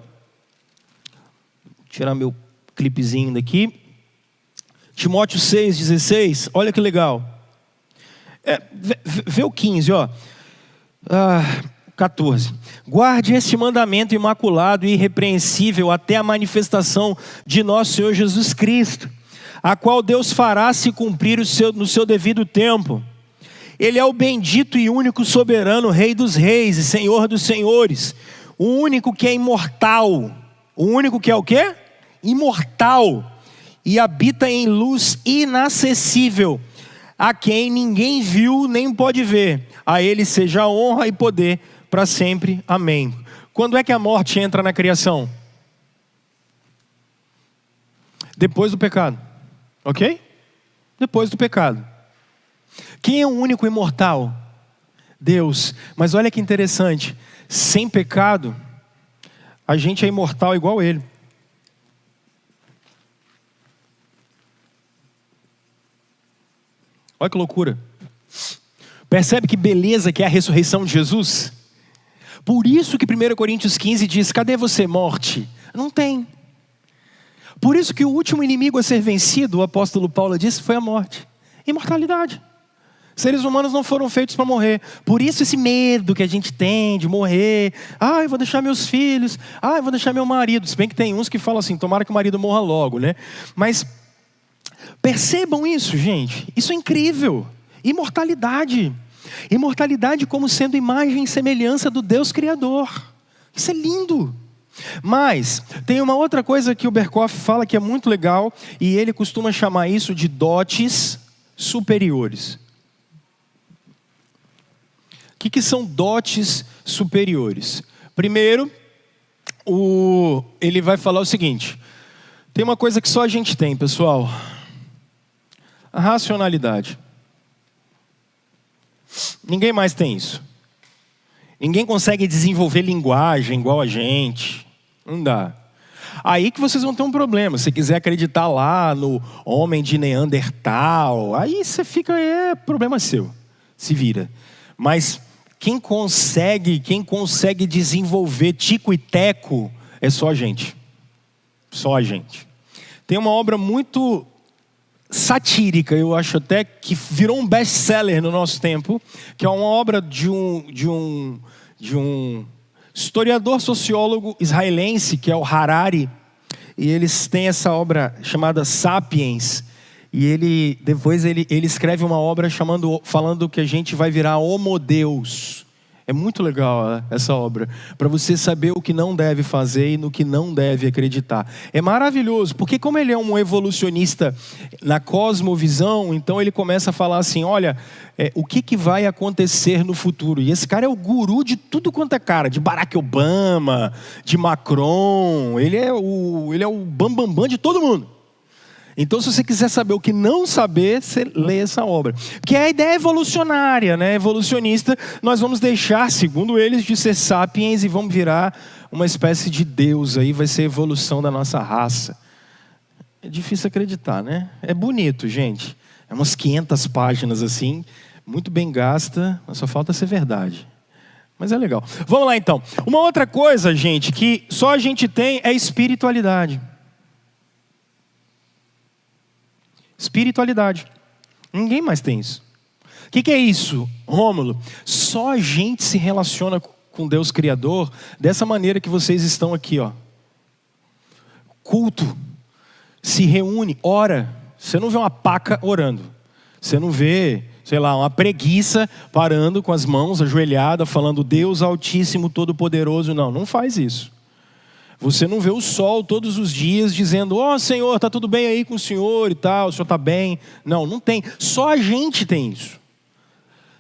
Vou tirar meu clipezinho daqui. Timóteo 6,16, olha que legal. Vê o 15, ó. 14. Guarde este mandamento imaculado e irrepreensível até a manifestação de nosso Senhor Jesus Cristo, a qual Deus fará se cumprir no seu devido tempo. Ele é o bendito e único soberano, Rei dos reis e Senhor dos senhores, o único que é imortal. O único que é o quê? Imortal. E habita em luz inacessível, a quem ninguém viu nem pode ver. A ele seja honra e poder para sempre. Amém. Quando é que a morte entra na criação? Depois do pecado. Ok? Depois do pecado. Quem é o único imortal? Deus. Mas olha que interessante. Sem pecado, a gente é imortal igual ele. Olha que loucura. Percebe que beleza que é a ressurreição de Jesus? Por isso que 1 Coríntios 15 diz, cadê você, morte? Não tem. Por isso que o último inimigo a ser vencido, o apóstolo Paulo disse, foi a morte. Imortalidade. Seres humanos não foram feitos para morrer. Por isso esse medo que a gente tem de morrer. Eu vou deixar meus filhos. Eu vou deixar meu marido. Se bem que tem uns que falam assim, tomara que o marido morra logo, né? Mas percebam isso, gente. Isso é incrível. Imortalidade. Imortalidade como sendo imagem e semelhança do Deus Criador. Isso é lindo. Mas tem uma outra coisa que o Berkoff fala que é muito legal. E ele costuma chamar isso de dotes superiores. O que são dotes superiores? Primeiro, ele vai falar o seguinte. Tem uma coisa que só a gente tem, pessoal. A racionalidade. Ninguém mais tem isso. Ninguém consegue desenvolver linguagem igual a gente. Não dá. Aí que vocês vão ter um problema. Se quiser acreditar lá no homem de Neandertal, aí você fica, problema seu. Se vira. Mas quem consegue desenvolver tico e teco é só a gente. Só a gente. Tem uma obra muito satírica, eu acho até que virou um best-seller no nosso tempo, que é uma obra de um historiador sociólogo israelense, que é o Harari, e eles têm essa obra chamada Sapiens, e depois ele escreve uma obra falando que a gente vai virar homo deus. É muito legal essa obra, para você saber o que não deve fazer e no que não deve acreditar. É maravilhoso, porque como ele é um evolucionista na cosmovisão, então ele começa a falar assim, olha, o que vai acontecer no futuro? E esse cara é o guru de tudo quanto é cara, de Barack Obama, de Macron, ele é o bambambam de todo mundo. Então, se você quiser saber o que não saber, você lê essa obra. Porque a ideia é evolucionária, né? Evolucionista, nós vamos deixar, segundo eles, de ser sapiens e vamos virar uma espécie de Deus. Aí vai ser a evolução da nossa raça. É difícil acreditar, né? É bonito, gente. É umas 500 páginas assim, muito bem gasta, mas só falta ser verdade. Mas é legal. Vamos lá, então. Uma outra coisa, gente, que só a gente tem é espiritualidade. Espiritualidade. Ninguém mais tem isso. O que é isso, Rômulo? Só a gente se relaciona com Deus Criador dessa maneira que vocês estão aqui, ó. Culto. Se reúne, ora. Você não vê uma paca orando. Você não vê, sei lá, uma preguiça parando com as mãos ajoelhadas, falando Deus Altíssimo, Todo-Poderoso. Não faz isso. Você não vê o sol todos os dias dizendo, Senhor, está tudo bem aí com o Senhor e tal, o Senhor está bem. Não tem. Só a gente tem isso.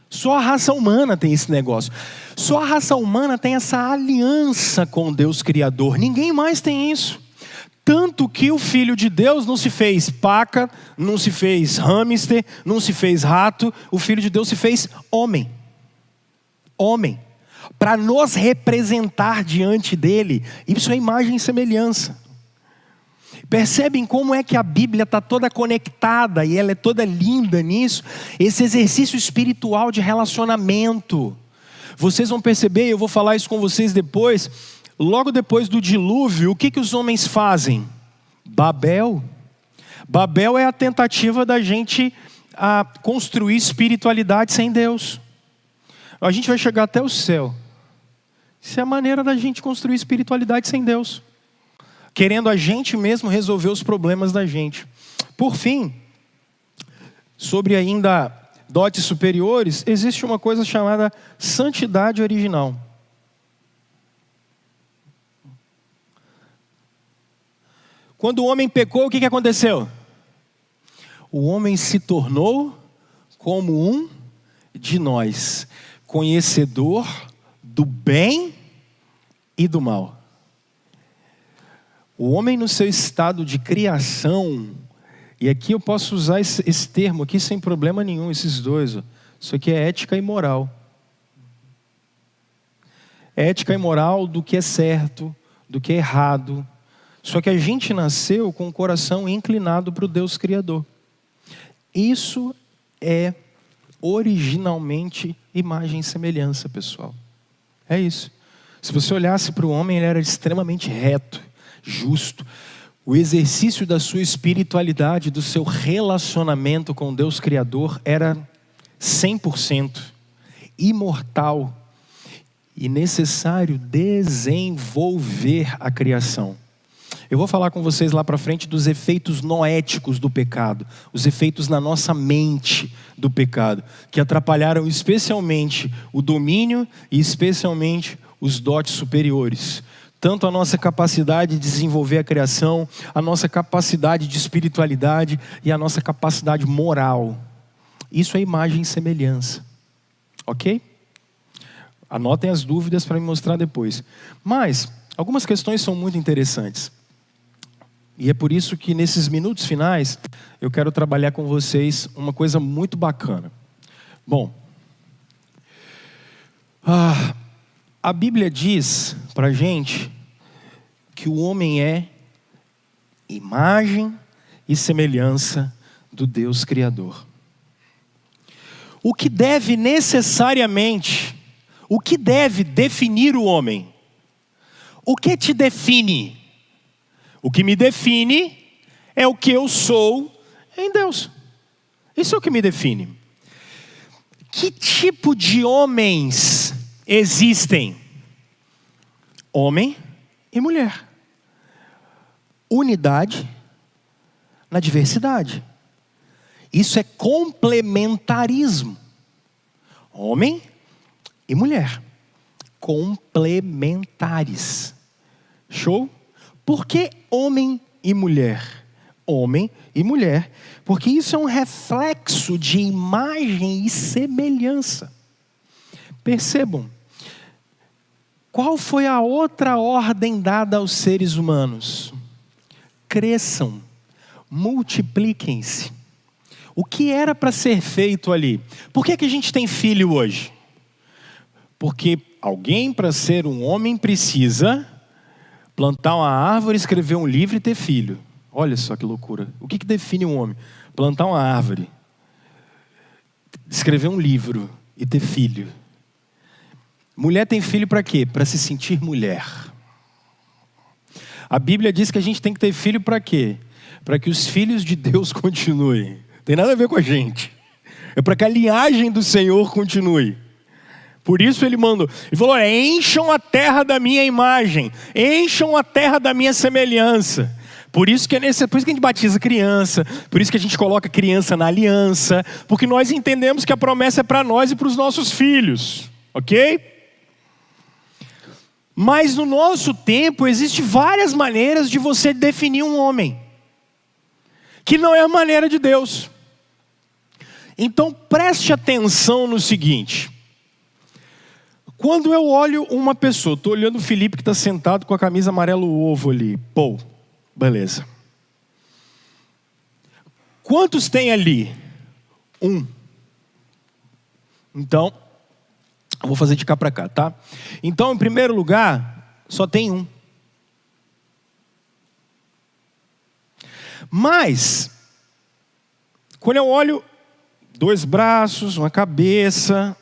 Só a raça humana tem esse negócio. Só a raça humana tem essa aliança com Deus Criador. Ninguém mais tem isso. Tanto que o Filho de Deus não se fez paca, não se fez hamster, não se fez rato. O Filho de Deus se fez homem. Homem. Para nos representar diante dele. Isso é imagem e semelhança. Percebem como é que a Bíblia está toda conectada e ela é toda linda nisso? Esse exercício espiritual de relacionamento. Vocês vão perceber, eu vou falar isso com vocês depois. Logo depois do dilúvio, o que os homens fazem? Babel. Babel é a tentativa da gente construir espiritualidade sem Deus. A gente vai chegar até o céu. Isso é a maneira da gente construir espiritualidade sem Deus. Querendo a gente mesmo resolver os problemas da gente. Por fim, sobre ainda dotes superiores, existe uma coisa chamada santidade original. Quando o homem pecou, o que aconteceu? O homem se tornou como um de nós, conhecedor do bem e do mal. O homem no seu estado de criação, e aqui eu posso usar esse termo aqui sem problema nenhum, esses dois. Isso aqui é ética e moral. É ética e moral do que é certo, do que é errado. Só que a gente nasceu com o coração inclinado para o Deus Criador. Isso é originalmente imagem e semelhança, pessoal. É isso. Se você olhasse para o homem, ele era extremamente reto, justo. O exercício da sua espiritualidade, do seu relacionamento com Deus Criador era 100% imortal e necessário desenvolver a criação. Eu vou falar com vocês lá para frente dos efeitos noéticos do pecado, os efeitos na nossa mente do pecado, que atrapalharam especialmente o domínio e especialmente os dotes superiores. Tanto a nossa capacidade de desenvolver a criação, a nossa capacidade de espiritualidade e a nossa capacidade moral. Isso é imagem e semelhança. Ok? Anotem as dúvidas para me mostrar depois. Mas algumas questões são muito interessantes. E é por isso que nesses minutos finais, eu quero trabalhar com vocês uma coisa muito bacana. Bom, A Bíblia diz pra gente que o homem é imagem e semelhança do Deus Criador. O que deve definir o homem? O que te define? O que me define é o que eu sou em Deus. Isso é o que me define. Que tipo de homens existem? Homem e mulher. Unidade na diversidade. Isso é complementarismo. Homem e mulher. Complementares. Show? Por que homem e mulher? Homem e mulher. Porque isso é um reflexo de imagem e semelhança. Percebam. Qual foi a outra ordem dada aos seres humanos? Cresçam, multipliquem-se. O que era para ser feito ali? Por que a gente tem filho hoje? Porque alguém, para ser um homem, precisa plantar uma árvore, escrever um livro e ter filho. Olha só que loucura. O que define um homem? Plantar uma árvore, escrever um livro e ter filho. Mulher tem filho para quê? Para se sentir mulher. A Bíblia diz que a gente tem que ter filho para quê? Para que os filhos de Deus continuem. Tem nada a ver com a gente. É para que a linhagem do Senhor continue. Por isso ele mandou. Ele falou, encham a terra da minha imagem. Encham a terra da minha semelhança. Por isso que a gente batiza criança. Por isso que a gente coloca criança na aliança. Porque nós entendemos que a promessa é para nós e para os nossos filhos. Ok? Mas no nosso tempo, existem várias maneiras de você definir um homem. Que não é a maneira de Deus. Então preste atenção no seguinte. Quando eu olho uma pessoa, estou olhando o Felipe que está sentado com a camisa amarelo ovo ali. Pô, beleza. Quantos tem ali? Um. Então, eu vou fazer de cá para cá, tá? Então, em primeiro lugar, só tem um. Mas, quando eu olho 2 braços, uma cabeça,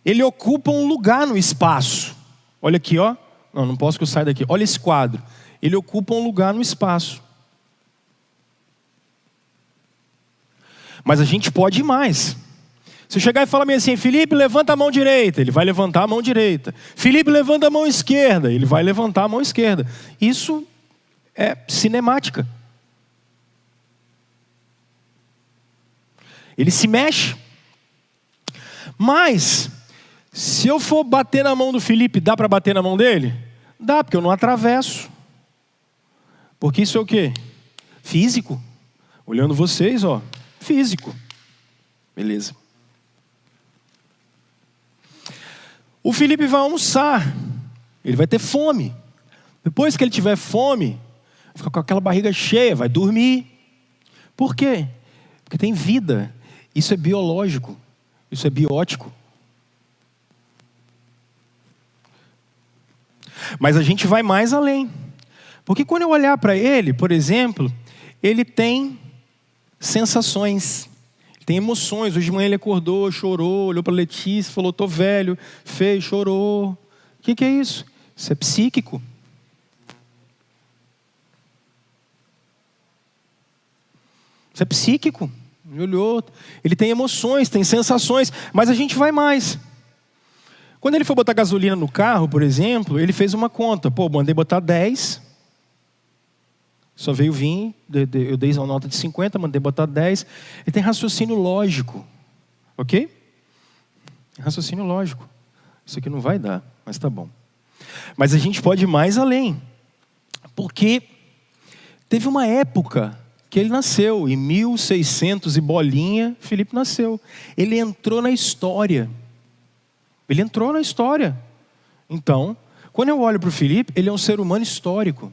ele ocupa um lugar no espaço. Olha aqui, ó. Não posso que eu saia daqui. Olha esse quadro. Ele ocupa um lugar no espaço. Mas a gente pode ir mais. Se eu chegar e falar assim, Felipe, levanta a mão direita, ele vai levantar a mão direita. Felipe, levanta a mão esquerda, ele vai levantar a mão esquerda. Isso é cinemática. Ele se mexe. Mas, se eu for bater na mão do Felipe, dá para bater na mão dele? Dá, porque eu não atravesso. Porque isso é o quê? Físico. Olhando vocês, ó, físico. Beleza. O Felipe vai almoçar. Ele vai ter fome. Depois que ele tiver fome, fica com aquela barriga cheia, vai dormir. Por quê? Porque tem vida. Isso é biológico. Isso é biótico. Mas a gente vai mais além. Porque quando eu olhar para ele, por exemplo, ele tem sensações. Tem emoções. Hoje de manhã ele acordou, chorou, olhou para Letícia, falou, tô velho, feio, chorou. O que é isso? Isso é psíquico. Isso é psíquico. Ele olhou, ele tem emoções, tem sensações, mas a gente vai mais. Quando ele foi botar gasolina no carro, por exemplo, ele fez uma conta. Pô, mandei botar 10, só veio vir, eu dei uma nota de 50, mandei botar 10. Ele tem raciocínio lógico, ok? Raciocínio lógico. Isso aqui não vai dar, mas tá bom. Mas a gente pode ir mais além, porque teve uma época que ele nasceu, em 1600 e bolinha, Felipe nasceu. Ele entrou na história. Ele entrou na história. Então, quando eu olho para o Felipe, ele é um ser humano histórico.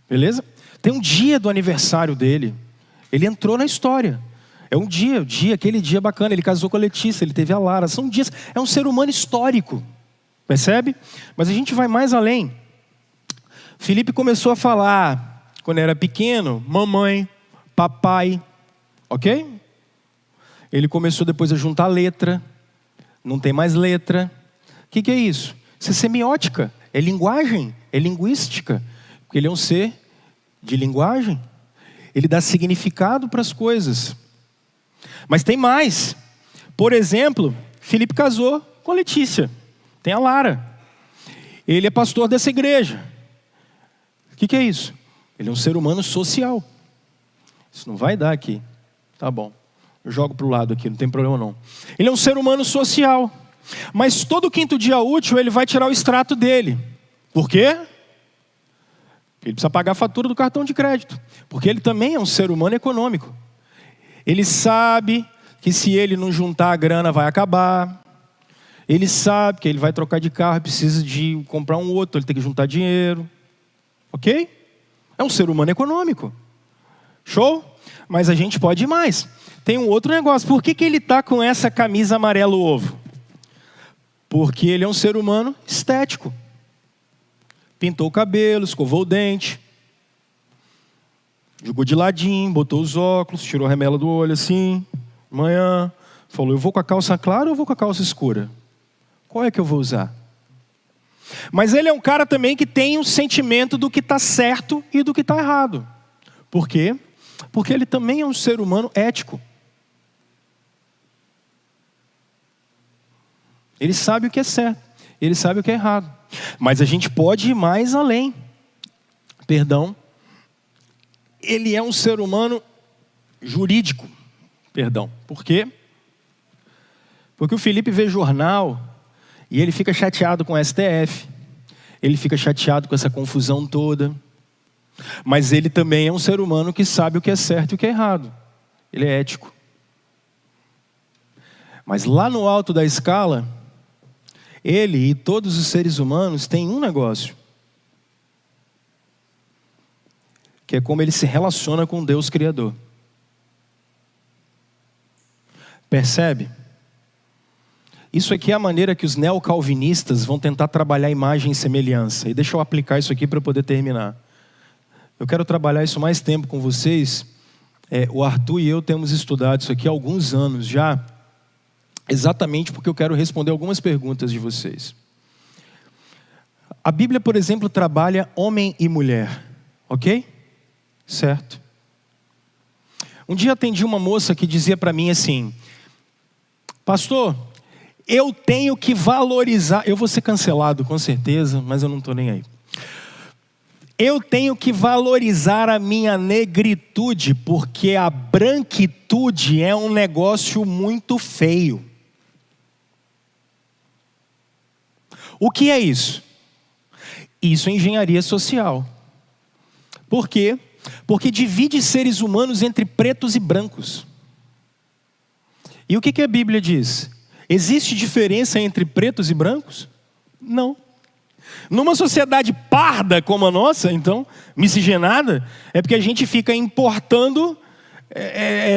Beleza? Tem um dia do aniversário dele. Ele entrou na história. É um dia, aquele dia bacana, ele casou com a Letícia, ele teve a Lara, são dias, é um ser humano histórico, percebe? Mas a gente vai mais além. Felipe começou a falar, quando era pequeno, mamãe, papai, ok? Ele começou depois a juntar letra, não tem mais letra. O que é isso? Isso é semiótica, é linguagem, é linguística, porque ele é um ser de linguagem. Ele dá significado para as coisas. Mas tem mais. Por exemplo, Felipe casou com a Letícia. Tem a Lara. Ele é pastor dessa igreja. O que é isso? Ele é um ser humano social. Isso não vai dar aqui. Tá bom. Eu jogo para o lado aqui, não tem problema não. Ele é um ser humano social. Mas todo quinto dia útil ele vai tirar o extrato dele. Por quê? Ele precisa pagar a fatura do cartão de crédito. Porque ele também é um ser humano econômico. Ele sabe que se ele não juntar a grana vai acabar. Ele sabe que ele vai trocar de carro e precisa de comprar um outro. Ele tem que juntar dinheiro. Ok? É um ser humano econômico. Show? Mas a gente pode ir mais. Tem um outro negócio. Por que ele está com essa camisa amarelo ovo? Porque ele é um ser humano estético. Pintou o cabelo, escovou o dente, jogou de ladinho, botou os óculos, tirou a remela do olho assim, de manhã, falou, eu vou com a calça clara ou eu vou com a calça escura? Qual é que eu vou usar? Mas ele é um cara também que tem um sentimento do que está certo e do que está errado. Por quê? Porque ele também é um ser humano ético. Ele sabe o que é certo, ele sabe o que é errado. Mas a gente pode ir mais além. Perdão. Ele é um ser humano jurídico. Perdão. Por quê? Porque o Felipe vê jornal e ele fica chateado com o STF. Ele fica chateado com essa confusão toda. Mas ele também é um ser humano que sabe o que é certo e o que é errado. Ele é ético. Mas lá no alto da escala, ele e todos os seres humanos têm um negócio. Que é como ele se relaciona com Deus Criador. Percebe? Isso aqui é a maneira que os neocalvinistas vão tentar trabalhar imagem e semelhança. E deixa eu aplicar isso aqui para poder terminar. Eu quero trabalhar isso mais tempo com vocês. O Arthur e eu temos estudado isso aqui há alguns anos já. Exatamente porque eu quero responder algumas perguntas de vocês. A Bíblia, por exemplo, trabalha homem e mulher. Ok? Certo. Um dia atendi uma moça que dizia para mim assim: pastor, eu tenho que valorizar... Eu vou ser cancelado com certeza, mas eu não estou nem aí. Eu tenho que valorizar a minha negritude, porque a branquitude é um negócio muito feio. O que é isso? Isso é engenharia social. Por quê? Porque divide seres humanos entre pretos e brancos. E o que a Bíblia diz? Existe diferença entre pretos e brancos? Não. Numa sociedade parda como a nossa, então, miscigenada, é porque a gente fica importando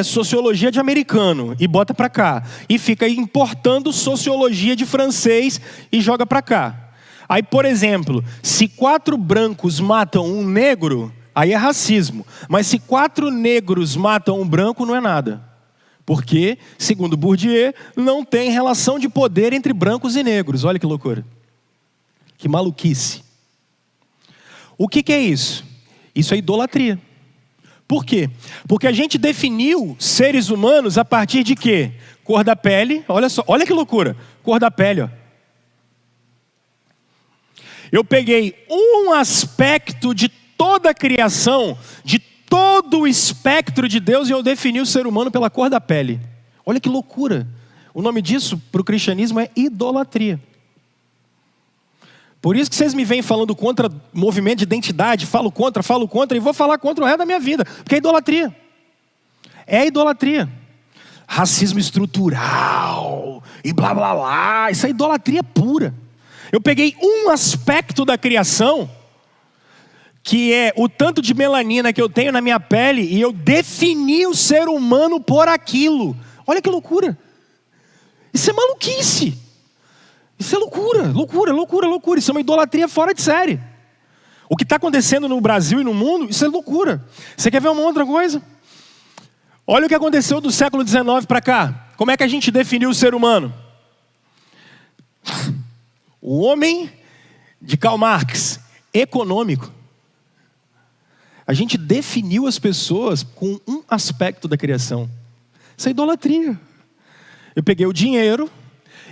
sociologia de americano e bota para cá. E fica importando sociologia de francês e joga para cá. Aí, por exemplo, se 4 brancos matam um negro, aí é racismo. Mas se 4 negros matam um branco, não é nada. Porque, segundo Bourdieu, não tem relação de poder entre brancos e negros. Olha que loucura. Que maluquice. O que é isso? Isso é idolatria. Por quê? Porque a gente definiu seres humanos a partir de quê? Cor da pele. Olha só, olha que loucura. Cor da pele, ó. Eu peguei um aspecto de toda a criação, de todo o espectro de Deus, e eu defini o ser humano pela cor da pele. Olha que loucura. O nome disso para o cristianismo é idolatria. Por isso que vocês me vêm falando contra movimento de identidade, falo contra, e vou falar contra o resto da minha vida, porque é idolatria. É idolatria. Racismo estrutural, e blá blá blá, isso é idolatria pura. Eu peguei um aspecto da criação, que é o tanto de melanina que eu tenho na minha pele, e eu defini o ser humano por aquilo. Olha que loucura. Isso é maluquice. Isso é loucura, loucura, loucura, loucura. Isso é uma idolatria fora de série. O que está acontecendo no Brasil e no mundo, isso é loucura. Você quer ver uma outra coisa? Olha o que aconteceu do século XIX para cá. Como é que a gente definiu o ser humano? O homem de Karl Marx, econômico. A gente definiu as pessoas com um aspecto da criação. Isso é idolatria. Eu peguei o dinheiro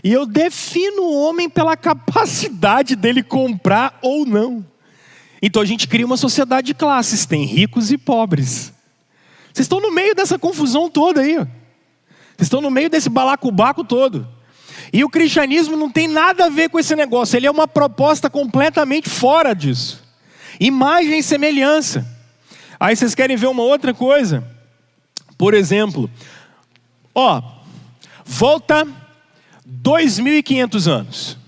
e eu defino o homem pela capacidade dele comprar ou não. Então a gente cria uma sociedade de classes, tem ricos e pobres. Vocês estão no meio dessa confusão toda aí. Vocês estão no meio desse balacobaco todo. E o cristianismo não tem nada a ver com esse negócio. Ele é uma proposta completamente fora disso. Imagem e semelhança. Aí vocês querem ver uma outra coisa? Por exemplo, volta 2.500 anos.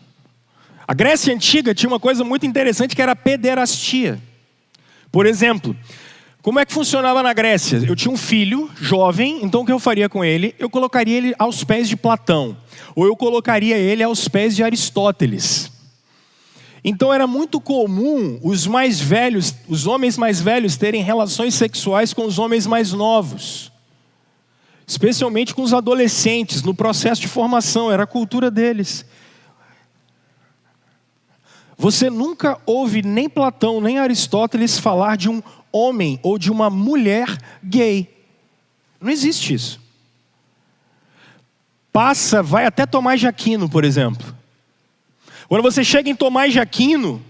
A Grécia Antiga tinha uma coisa muito interessante que era a pederastia. Por exemplo, como é que funcionava na Grécia? Eu tinha um filho jovem, então o que eu faria com ele? Eu colocaria ele aos pés de Platão. Ou eu colocaria ele aos pés de Aristóteles. Então era muito comum os homens mais velhos terem relações sexuais com os homens mais novos. Especialmente com os adolescentes, no processo de formação, era a cultura deles. Você nunca ouve nem Platão, nem Aristóteles falar de um homem ou de uma mulher gay. Não existe isso. Vai até Tomás de Aquino, por exemplo. Quando você chega em Tomás de Aquino,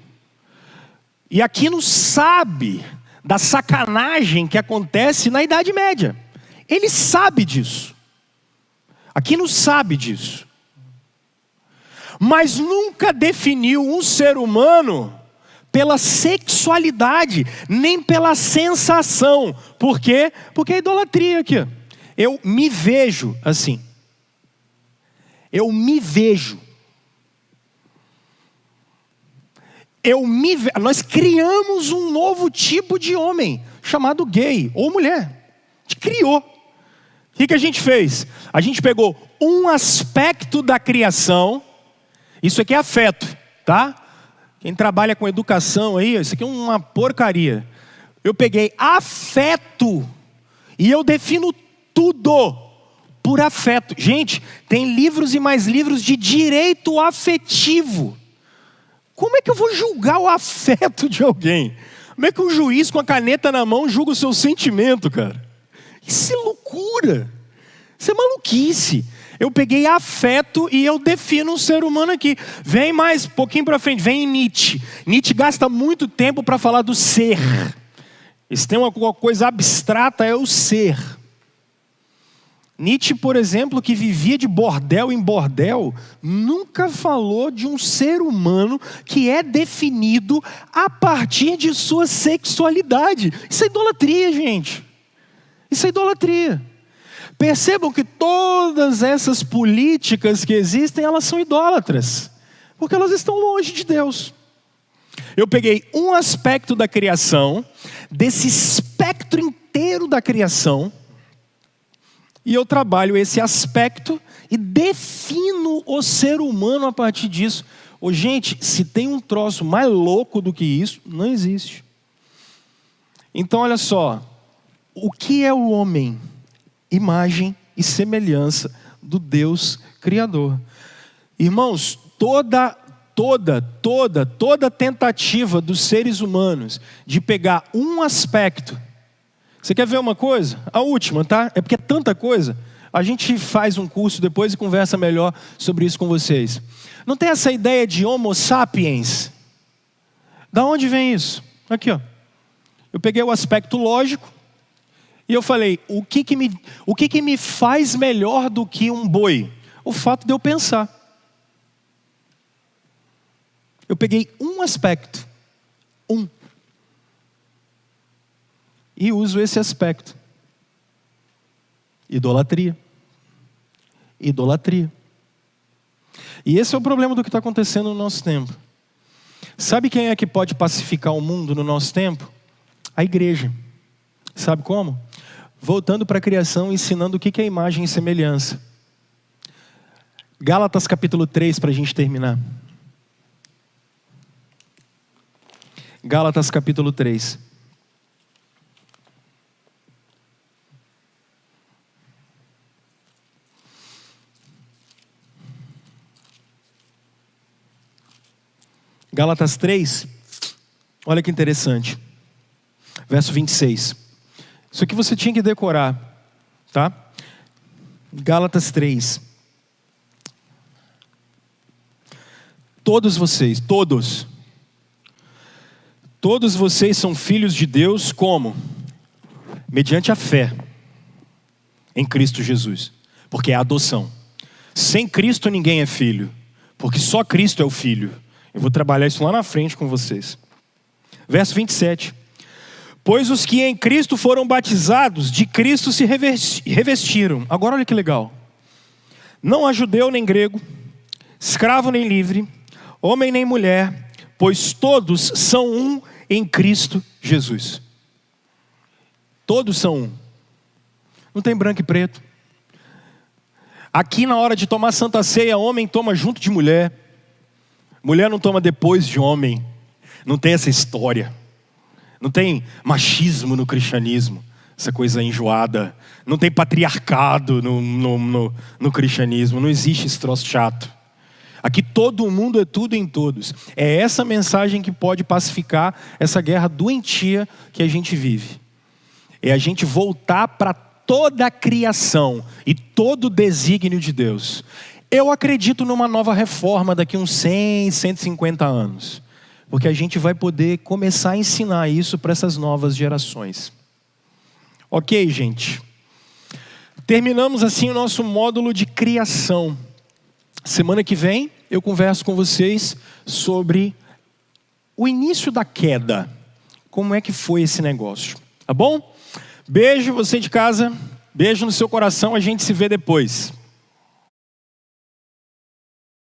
e Aquino sabe da sacanagem que acontece na Idade Média. Ele sabe disso. Aquino sabe disso. Mas nunca definiu um ser humano pela sexualidade, nem pela sensação. Por quê? Porque é idolatria aqui. Eu me vejo assim. Eu me vejo. Nós criamos um novo tipo de homem, chamado gay ou mulher. A gente criou. O que a gente fez? A gente pegou um aspecto da criação. Isso aqui é afeto, tá? Quem trabalha com educação aí, isso aqui é uma porcaria. Eu peguei afeto e eu defino tudo por afeto. Gente, tem livros e mais livros de direito afetivo. Como é que eu vou julgar o afeto de alguém? Como é que um juiz com a caneta na mão julga o seu sentimento, cara? Isso é loucura. Isso é maluquice. Eu peguei afeto e eu defino um ser humano aqui. Vem mais, um pouquinho para frente, vem Nietzsche. Nietzsche gasta muito tempo para falar do ser. Se tem uma coisa abstrata, é o ser. Nietzsche, por exemplo, que vivia de bordel em bordel, nunca falou de um ser humano que é definido a partir de sua sexualidade. Isso é idolatria, gente. Isso é idolatria. Percebam que todas essas políticas que existem, elas são idólatras, porque elas estão longe de Deus. Eu peguei um aspecto da criação, desse espectro inteiro da criação, e eu trabalho esse aspecto e defino o ser humano a partir disso. Gente, se tem um troço mais louco do que isso, não existe. Então olha só, o que é o homem? Imagem e semelhança do Deus Criador. Irmãos, toda tentativa dos seres humanos de pegar um aspecto. Você quer ver uma coisa? A última, tá? É porque é tanta coisa. A gente faz um curso depois e conversa melhor sobre isso com vocês. Não tem essa ideia de Homo sapiens? Da onde vem isso? Aqui, ó. Eu peguei o aspecto lógico e eu falei, o que me faz melhor do que um boi? O fato de eu pensar. Eu peguei um aspecto, e uso esse aspecto. Idolatria. Idolatria. E esse é o problema do que está acontecendo no nosso tempo. Sabe quem é que pode pacificar o mundo no nosso tempo? A igreja. Sabe como? Voltando para a criação, ensinando o que é imagem e semelhança. Gálatas capítulo 3, para a gente terminar. Gálatas capítulo 3. Gálatas 3, olha que interessante. Verso 26. Isso aqui você tinha que decorar, tá? Gálatas 3. Todos vocês são filhos de Deus como? Mediante a fé em Cristo Jesus. Porque é a adoção. Sem Cristo ninguém é filho. Porque só Cristo é o filho. Eu vou trabalhar isso lá na frente com vocês. Verso 27. Pois os que em Cristo foram batizados, de Cristo se revestiram. Agora olha que legal. Não há judeu nem grego, escravo nem livre, homem nem mulher, pois todos são um em Cristo Jesus. Todos são um. Não tem branco e preto. Aqui na hora de tomar Santa Ceia, homem toma junto de mulher. Mulher não toma depois de homem. Não tem essa história. Não tem machismo no cristianismo. Essa coisa enjoada. Não tem patriarcado no cristianismo. Não existe esse troço chato. Aqui todo mundo é tudo em todos. É essa mensagem que pode pacificar essa guerra doentia que a gente vive. É a gente voltar para toda a criação e todo o desígnio de Deus. Eu acredito numa nova reforma daqui uns 100, 150 anos. Porque a gente vai poder começar a ensinar isso para essas novas gerações. Ok, gente? Terminamos assim o nosso módulo de criação. Semana que vem eu converso com vocês sobre o início da queda. Como é que foi esse negócio? Tá bom? Beijo você de casa. Beijo no seu coração. A gente se vê depois.